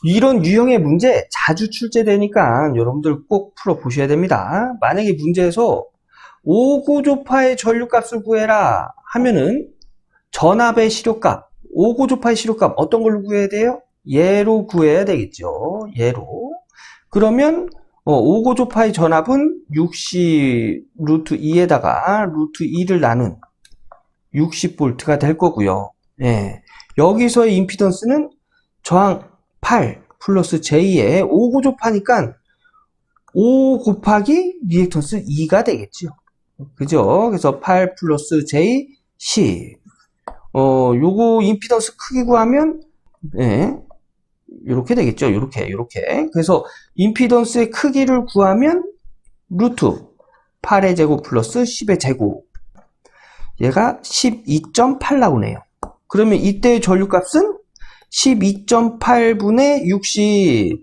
이런 유형의 문제 자주 출제되니까 여러분들 꼭 풀어보셔야 됩니다. 만약에 문제에서 5고조파의 전류값을 구해라 하면은 전압의 시료값, 5고조파의 시료값 어떤 걸로 구해야 돼요? 얘로 구해야 되겠죠. 얘로. 그러면 5고조파의 전압은 60 루트 2에다가 루트 2를 나눈 60V가 될 거고요. 예. 여기서의 임피던스는 저항 8 플러스 J의 5고조파니까 5 곱하기 리액턴스 2가 되겠죠. 그죠? 그래서 8 플러스 J 10. 요거 임피던스 크기 구하면, 예. 요렇게 되겠죠. 요렇게. 그래서 임피던스의 크기를 구하면 루트 8의 제곱 플러스 10의 제곱. 얘가 12.8 나오네요. 그러면 이때의 전류값은 12.8분의 60.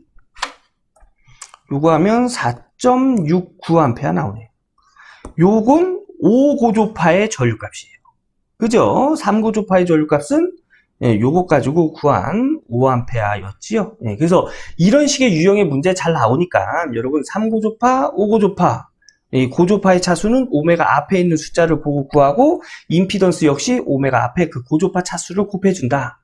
요거 하면 4.69A 나오네요. 요건 5고조파의 전류값이에요. 그죠? 3고조파의 전류값은 요거 가지고 구한 5A였지요. 그래서 이런 식의 유형의 문제 잘 나오니까 여러분 3고조파, 5고조파 고조파의 차수는 오메가 앞에 있는 숫자를 보고 구하고 임피던스 역시 오메가 앞에 그 고조파 차수를 곱해준다.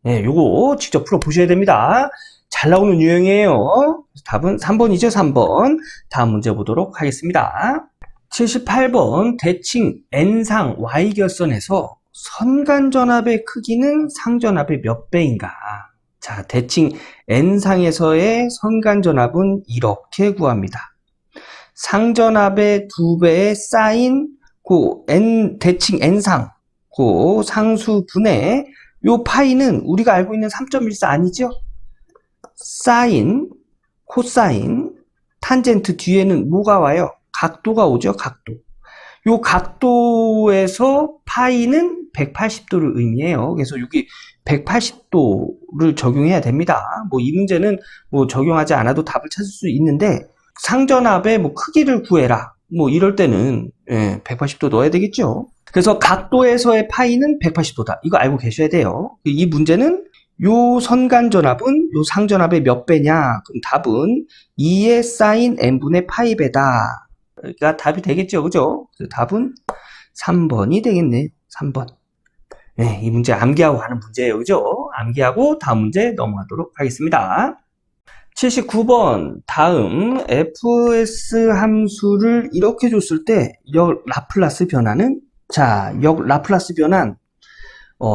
요거 직접 풀어보셔야 됩니다. 잘 나오는 유형이에요. 답은 3번이죠. 3번. 다음 문제 보도록 하겠습니다. 78번 대칭 N상 Y결선에서 선간전압의 크기는 상전압의 몇 배인가? 자, 대칭 N상에서의 선간전압은 이렇게 구합니다. 상전압의 2배에 쌓인 대칭 N상 상수분의 요 파이는 우리가 알고 있는 3.14 아니죠? 사인, 코사인, 탄젠트 뒤에는 뭐가 와요? 각도가 오죠, 각도. 요 각도에서 파이는 180도를 의미해요. 그래서 여기 180도를 적용해야 됩니다. 뭐 이 문제는 뭐 적용하지 않아도 답을 찾을 수 있는데 상전압의 뭐 크기를 구해라. 뭐 이럴 때는 180도 넣어야 되겠죠. 그래서 각도에서의 파이는 180도다. 이거 알고 계셔야 돼요. 이 문제는 요 선간전압은 요 상전압의 몇 배냐? 그럼 답은 2의 사인 n분의 파이 배다. 그러니까 답이 되겠죠. 그죠? 그래서 답은 3번이 되겠네. 3번. 네, 이 문제 암기하고 가는 문제예요. 그죠? 암기하고 다음 문제 넘어가도록 하겠습니다. 79번. 다음 fs 함수를 이렇게 줬을 때 역 라플라스 변화는 자, 역 라플라스 변환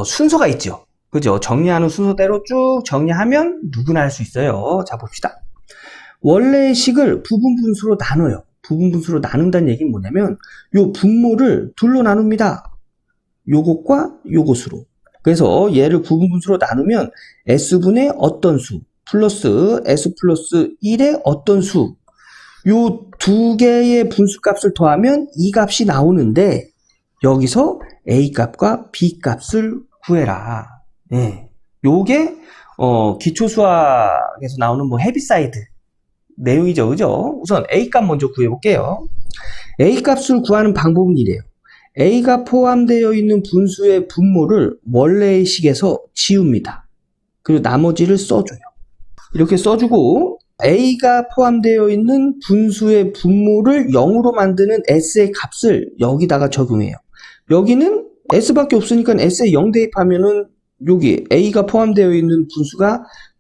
순서가 있죠. 그죠? 정리하는 순서대로 쭉 정리하면 누구나 할 수 있어요. 자, 봅시다. 원래의 식을 부분 분수로 나눠요. 부분 분수로 나눈다는 얘기는 뭐냐면 요 분모를 둘로 나눕니다. 요것과 요것으로. 그래서 얘를 부분 분수로 나누면 s분의 어떤 수 플러스 s 플러스 1의 어떤 수 요 두 개의 분수값을 더하면 이 값이 나오는데 여기서 a 값과 b 값을 구해라. 네. 요게 기초수학에서 나오는 뭐 헤비사이드 내용이죠. 그죠? 우선 a 값 먼저 구해볼게요. a 값을 구하는 방법은 이래요. a가 포함되어 있는 분수의 분모를 원래의 식에서 지웁니다. 그리고 나머지를 써줘요. 이렇게 써주고 a가 포함되어 있는 분수의 분모를 0으로 만드는 s의 값을 여기다가 적용해요. 여기는 s밖에 없으니까 s에 0 대입하면은 여기 a가 포함되어 있는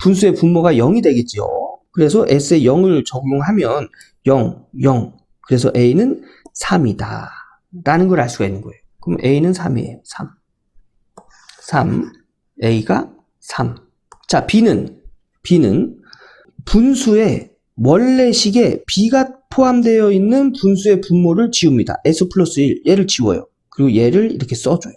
분수의 분모가 0이 되겠죠. 그래서 s에 0을 적용하면 0, 0. 그래서 a는 3이다. 라는 걸 알 수가 있는 거예요. 그럼 a는 3이에요. 3. a가 3. 자, b는 분수의 원래식에 b가 포함되어 있는 분수의 분모를 지웁니다. s 플러스 1. 얘를 지워요. 그리고 얘를 이렇게 써줘요.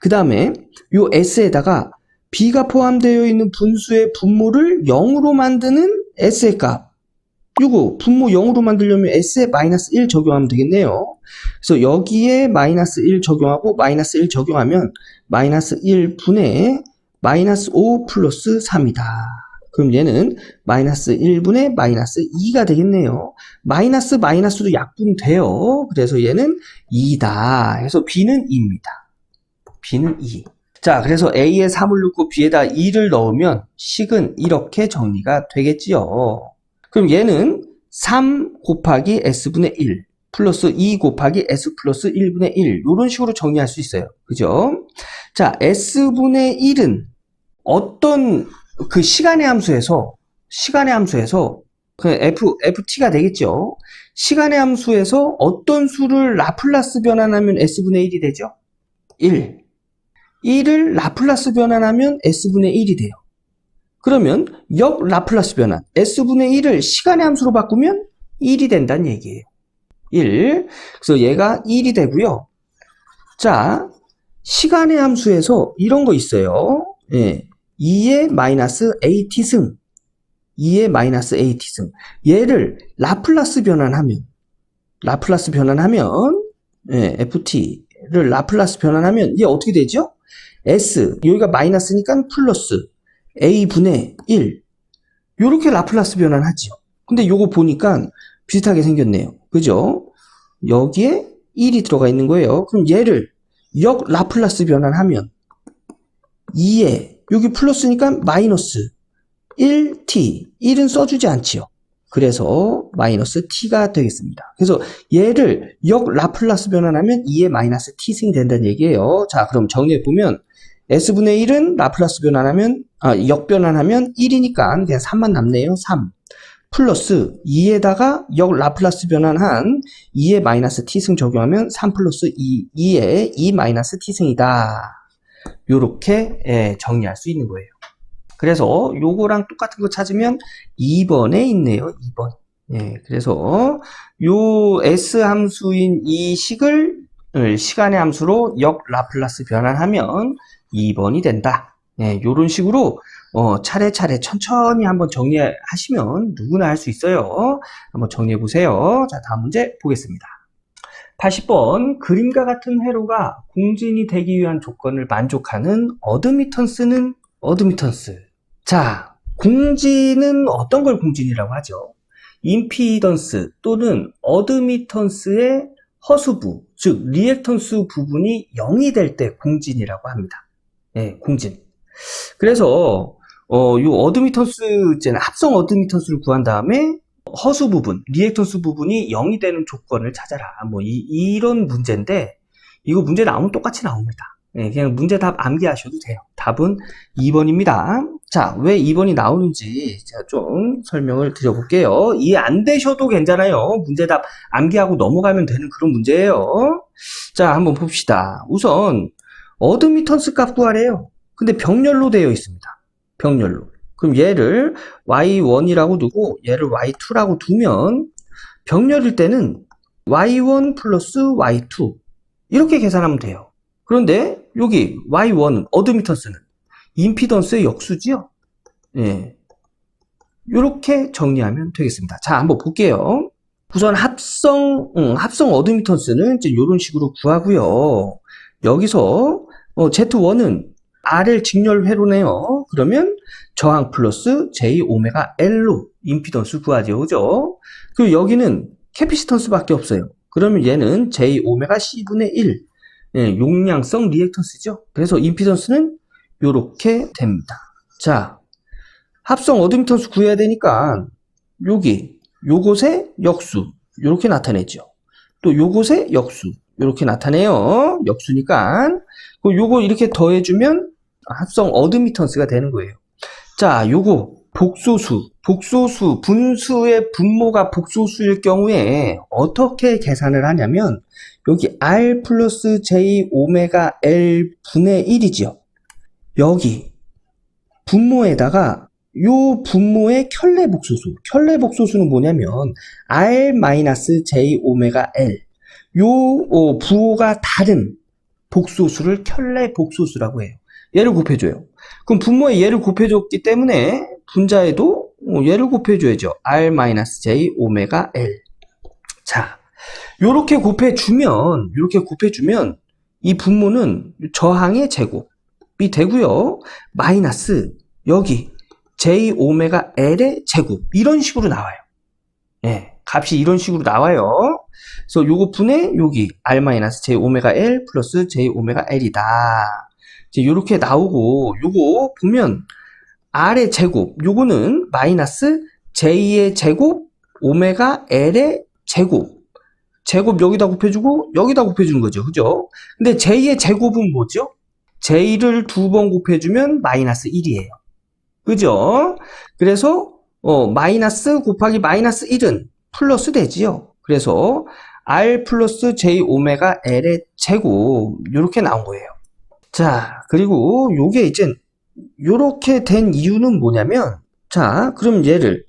그 다음에 요 s에다가 b가 포함되어 있는 분수의 분모를 0으로 만드는 s의 값. 요거 분모 0으로 만들려면 s에 마이너스 1 적용하면 되겠네요. 그래서 여기에 마이너스 1 적용하고 마이너스 1 적용하면 마이너스 1분의 마이너스 5 플러스 3이다. 그럼 얘는 마이너스 1분의 마이너스 2가 되겠네요. 마이너스도 약분돼요. 그래서 얘는 2다. 그래서 b는 2입니다. b는 2. 자, 그래서 a에 3을 넣고 b에다 2를 넣으면 식은 이렇게 정리가 되겠지요. 그럼 얘는 3 곱하기 s분의 1 플러스 2 곱하기 s 플러스 1분의 1 이런 식으로 정리할 수 있어요. 그죠? 자, s분의 1은 어떤 그 시간의 함수에서 그 ft가 되겠죠. 시간의 함수에서 어떤 수를 라플라스 변환하면 s분의 1이 되죠? 1을 라플라스 변환하면 s분의 1이 돼요. 그러면 역 라플라스 변환 s분의 1을 시간의 함수로 바꾸면 1이 된다는 얘기예요. 1. 그래서 얘가 1이 되고요. 자, 시간의 함수에서 이런 거 있어요. 예. 2의 마이너스 at승 2의 마이너스 at승 얘를 라플라스 변환하면 예, ft를 라플라스 변환하면 얘 어떻게 되죠? s 여기가 마이너스니까 플러스 a분의 1 요렇게 라플라스 변환하죠. 근데 요거 보니까 비슷하게 생겼네요. 그죠? 여기에 1이 들어가 있는 거예요. 그럼 얘를 역 라플라스 변환하면 2에 여기 플러스니까 마이너스 1t 1은 써주지 않지요. 그래서 마이너스 t가 되겠습니다. 그래서 얘를 역 라플라스 변환하면 2의 마이너스 t승이 된다는 얘기예요. 자, 그럼 정리해보면 s분의 1은 라플라스 변환하면 역변환하면 1이니까 그냥 3만 남네요. 3 플러스 2에다가 역 라플라스 변환한 2의 마이너스 t승 적용하면 3 플러스 2의 2 마이너스 t승이다. 요렇게 정리할 수 있는 거예요. 그래서 요거랑 똑같은 거 찾으면 2번에 있네요. 2번. 예, 그래서 요 S 함수인 이 식을 시간의 함수로 역 라플라스 변환하면 2번이 된다. 예, 요런 식으로 차례차례 천천히 한번 정리하시면 누구나 할 수 있어요. 한번 정리해 보세요. 자, 다음 문제 보겠습니다. 80번 그림과 같은 회로가 공진이 되기 위한 조건을 만족하는 어드미턴스는 어드미턴스. 자, 공진은 어떤 걸 공진이라고 하죠? 임피던스 또는 어드미턴스의 허수부, 즉 리액턴스 부분이 0이 될 때 공진이라고 합니다. 네, 공진. 그래서 요 어드미턴스 이제는 합성 어드미턴스를 구한 다음에 허수 부분, 리액턴스 부분이 0이 되는 조건을 찾아라. 뭐 이런 문제인데 이거 문제 나오면 똑같이 나옵니다. 네, 그냥 문제 답 암기하셔도 돼요. 답은 2번입니다. 자, 왜 2번이 나오는지 제가 좀 설명을 드려볼게요. 이해 안 되셔도 괜찮아요. 문제 답 암기하고 넘어가면 되는 그런 문제예요. 자, 한번 봅시다. 우선 어드미턴스 값 구하래요. 근데 병렬로 되어 있습니다. 병렬로. 그럼 얘를 y1이라고 두고 얘를 y2라고 두면 병렬일 때는 y1 플러스 y2 이렇게 계산하면 돼요. 그런데 여기 y1 어드미턴스는 임피던스의 역수지요. 예. 이렇게 정리하면 되겠습니다. 자, 한번 볼게요. 우선 합성 어드미턴스는 이제 이런 식으로 구하고요. 여기서 Z1은 RL 직렬 회로네요. 그러면 저항 플러스 J 오메가 L로 임피던스 구하죠. 그죠? 그리고 여기는 캐피시턴스밖에 없어요. 그러면 얘는 J 오메가 C분의 1. 예, 용량성 리액턴스죠. 그래서 임피던스는 요렇게 됩니다. 자, 합성 어드미턴스 구해야 되니까 요곳의 역수 요렇게 나타내죠. 또 요곳의 역수 요렇게 나타내요. 역수니까 요거 이렇게 더해주면 합성 어드미턴스가 되는 거예요. 자, 요거 복소수, 분수의 분모가 복소수일 경우에 어떻게 계산을 하냐면 여기 R 플러스 J 오메가 L 분의 1이죠. 여기 분모에다가 요 분모의 켤레 복소수는 뭐냐면 R 마이너스 J 오메가 L 요 부호가 다른 복소수를 켤레 복소수라고 해요. 얘를 곱해줘요. 그럼 분모에 얘를 곱해줬기 때문에 분자에도 얘를 곱해줘야죠. R 마이너스 J 오메가 L. 자, 요렇게 곱해주면 이 분모는 저항의 제곱이 되고요. 마이너스 여기 J 오메가 L의 제곱 이런 식으로 나와요. 예, 값이 이런 식으로 나와요. 그래서 요거 분의 여기 R 마이너스 J 오메가 L 플러스 J 오메가 L이다. 이제 요렇게 나오고 요거 보면 R의 제곱 요거는 마이너스 J의 제곱 오메가 L의 제곱 여기다 곱해주고 여기다 곱해주는 거죠. 그죠? 근데 J의 제곱은 뭐죠? J를 2번 곱해주면 마이너스 1이에요. 그죠? 그래서 마이너스 곱하기 마이너스 1은 플러스 되지요. 그래서 R 플러스 J 오메가 L의 제곱 이렇게 나온 거예요. 자, 그리고 요게 이제 요렇게 된 이유는 뭐냐면 자, 그럼 얘를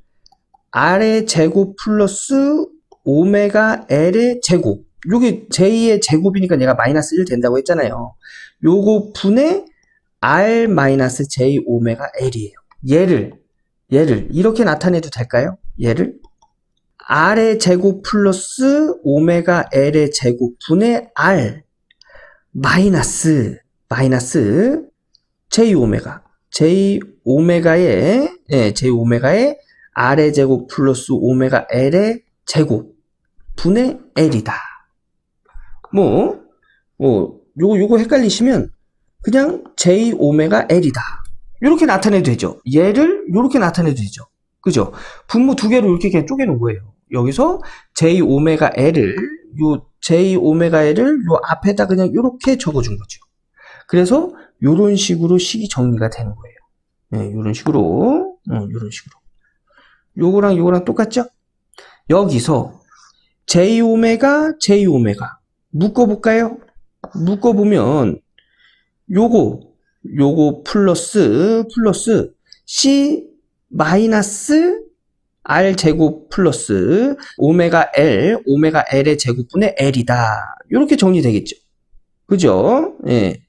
R의 제곱 플러스 오메가 L의 제곱 요게 J의 제곱이니까 얘가 마이너스 1 된다고 했잖아요. 요거 분의 R 마이너스 J 오메가 L이에요. 얘를 이렇게 나타내도 될까요? 얘를 R의 제곱 플러스 오메가 L의 제곱 분의 R 마이너스 J 오메가의 R의 제곱 플러스 오메가 L의 제곱 분의 L이다. 요거 헷갈리시면 그냥 J 오메가 L이다. 이렇게 나타내도 되죠. 얘를 이렇게 나타내도 되죠. 그죠? 분모 두 개로 이렇게 그냥 쪼개놓은 거예요. 여기서 J 오메가 L을 요 앞에다 그냥 이렇게 적어준 거죠. 그래서 요런 식으로 식이 정리가 되는 거예요. 네, 요런 식으로. 요거랑 똑같죠? 여기서 J 오메가 묶어볼까요? 묶어보면 요거 플러스 C 마이너스 R 제곱 플러스 오메가 L의 제곱분의 L이다. 이렇게 정리되겠죠. 그죠? 예.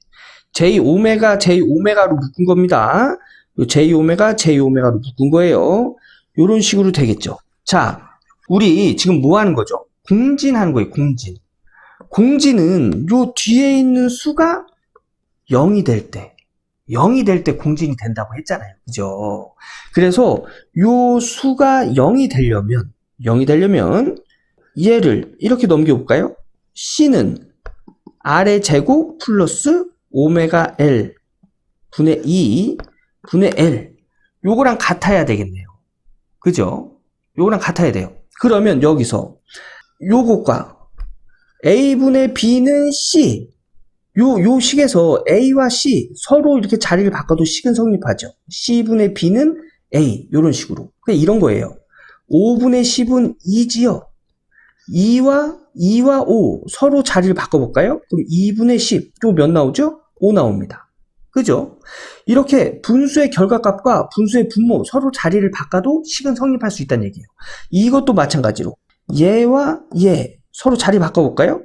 J 오메가로 묶은 겁니다. 요 J 오메가, J 오메가로 묶은 거예요. 요런 식으로 되겠죠. 자, 우리 지금 뭐 하는 거죠? 공진하는 거예요, 공진. 공진은 요 뒤에 있는 수가 0이 될 때, 0이 될 때 공진이 된다고 했잖아요. 그죠? 그래서 요 수가 0이 되려면 얘를 이렇게 넘겨볼까요? C는 R의 제곱 플러스 오메가 L 분의 2 분의 L. 요거랑 같아야 되겠네요. 그죠? 요거랑 같아야 돼요. 그러면 여기서 요것과 A분의 B는 C. 요 식에서 A와 C 서로 이렇게 자리를 바꿔도 식은 성립하죠. C분의 B는 A. 요런 식으로. 그냥 이런 거예요. 5분의 10은 2지요. 2와 5 서로 자리를 바꿔볼까요? 그럼 2분의 10. 또 몇 나오죠? 5 나옵니다. 그죠? 이렇게 분수의 결과값과 분수의 분모 서로 자리를 바꿔도 식은 성립할 수 있다는 얘기예요. 이것도 마찬가지로 얘와 얘 서로 자리 바꿔볼까요?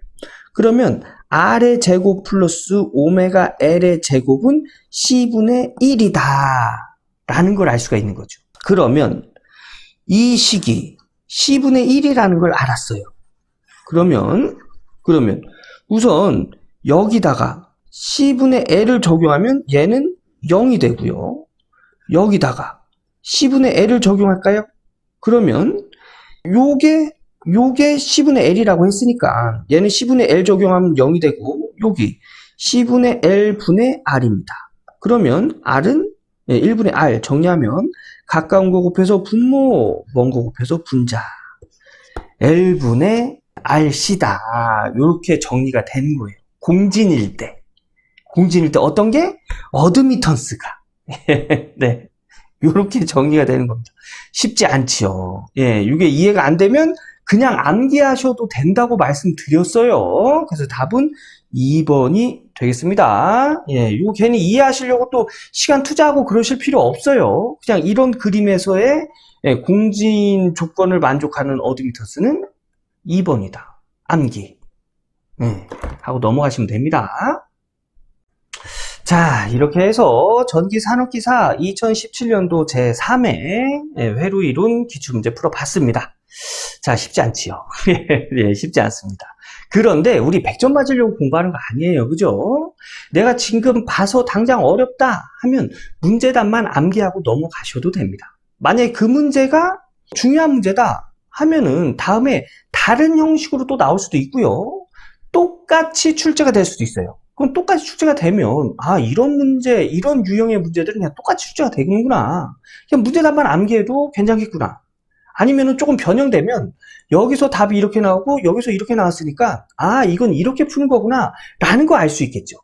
그러면 R의 제곱 플러스 오메가 L의 제곱은 C분의 1이다 라는 걸 알 수가 있는 거죠. 그러면 이 식이 C분의 1이라는 걸 알았어요. 그러면 우선 여기다가 C분의 L을 적용하면 얘는 0이 되고요. 여기다가 C분의 L을 적용할까요? 그러면 요게 C분의 L이라고 했으니까 얘는 C분의 L 적용하면 0이 되고 여기 C분의 L분의 R입니다. 그러면 R은 1분의 R 정리하면 가까운 거 곱해서 분모, 먼 거 곱해서 분자. L분의 RC다. 이렇게 정리가 되는 거예요. 공진일 때 어떤 게? 어드미턴스가. 네. 이렇게 정리가 되는 겁니다. 쉽지 않지요. 예, 이게 이해가 안 되면 그냥 암기하셔도 된다고 말씀드렸어요. 그래서 답은 2번이 되겠습니다. 예, 이거 괜히 이해하시려고 또 시간 투자하고 그러실 필요 없어요. 그냥 이런 그림에서의 공진 조건을 만족하는 어드미턴스는 2번이다. 암기. 하고 넘어가시면 됩니다. 자, 이렇게 해서 전기산업기사 2017년도 제3회 회로이론 기출문제 풀어봤습니다. 자, 쉽지 않지요. 네, 쉽지 않습니다. 그런데 우리 100점 맞으려고 공부하는 거 아니에요. 그죠? 내가 지금 봐서 당장 어렵다 하면 문제답만 암기하고 넘어가셔도 됩니다. 만약에 그 문제가 중요한 문제다 하면은 다음에 다른 형식으로 또 나올 수도 있고요. 똑같이 출제가 될 수도 있어요. 그럼 똑같이 출제가 되면 이런 문제, 이런 유형의 문제들은 그냥 똑같이 출제가 되는구나. 그냥 문제답만 암기해도 괜찮겠구나. 아니면은 조금 변형되면 여기서 답이 이렇게 나오고 여기서 이렇게 나왔으니까 이건 이렇게 푸는 거구나 라는 거 알 수 있겠죠.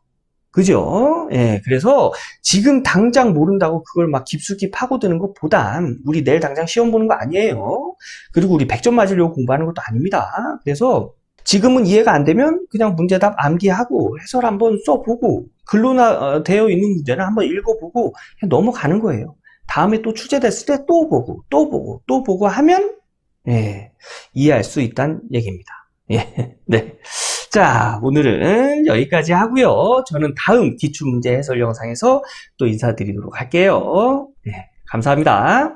그죠? 예, 그래서 지금 당장 모른다고 그걸 막 깊숙이 파고드는 것보단 우리 내일 당장 시험 보는 거 아니에요. 그리고 우리 100점 맞으려고 공부하는 것도 아닙니다. 그래서 지금은 이해가 안 되면 그냥 문제답 암기하고 해설 한번 써보고 글로 되어 있는 문제는 한번 읽어보고 그냥 넘어가는 거예요. 다음에 또 출제됐을 때 또 보고 하면 이해할 수 있다는 얘기입니다. 네. 자, 오늘은 여기까지 하고요. 저는 다음 기출문제 해설 영상에서 또 인사드리도록 할게요. 감사합니다.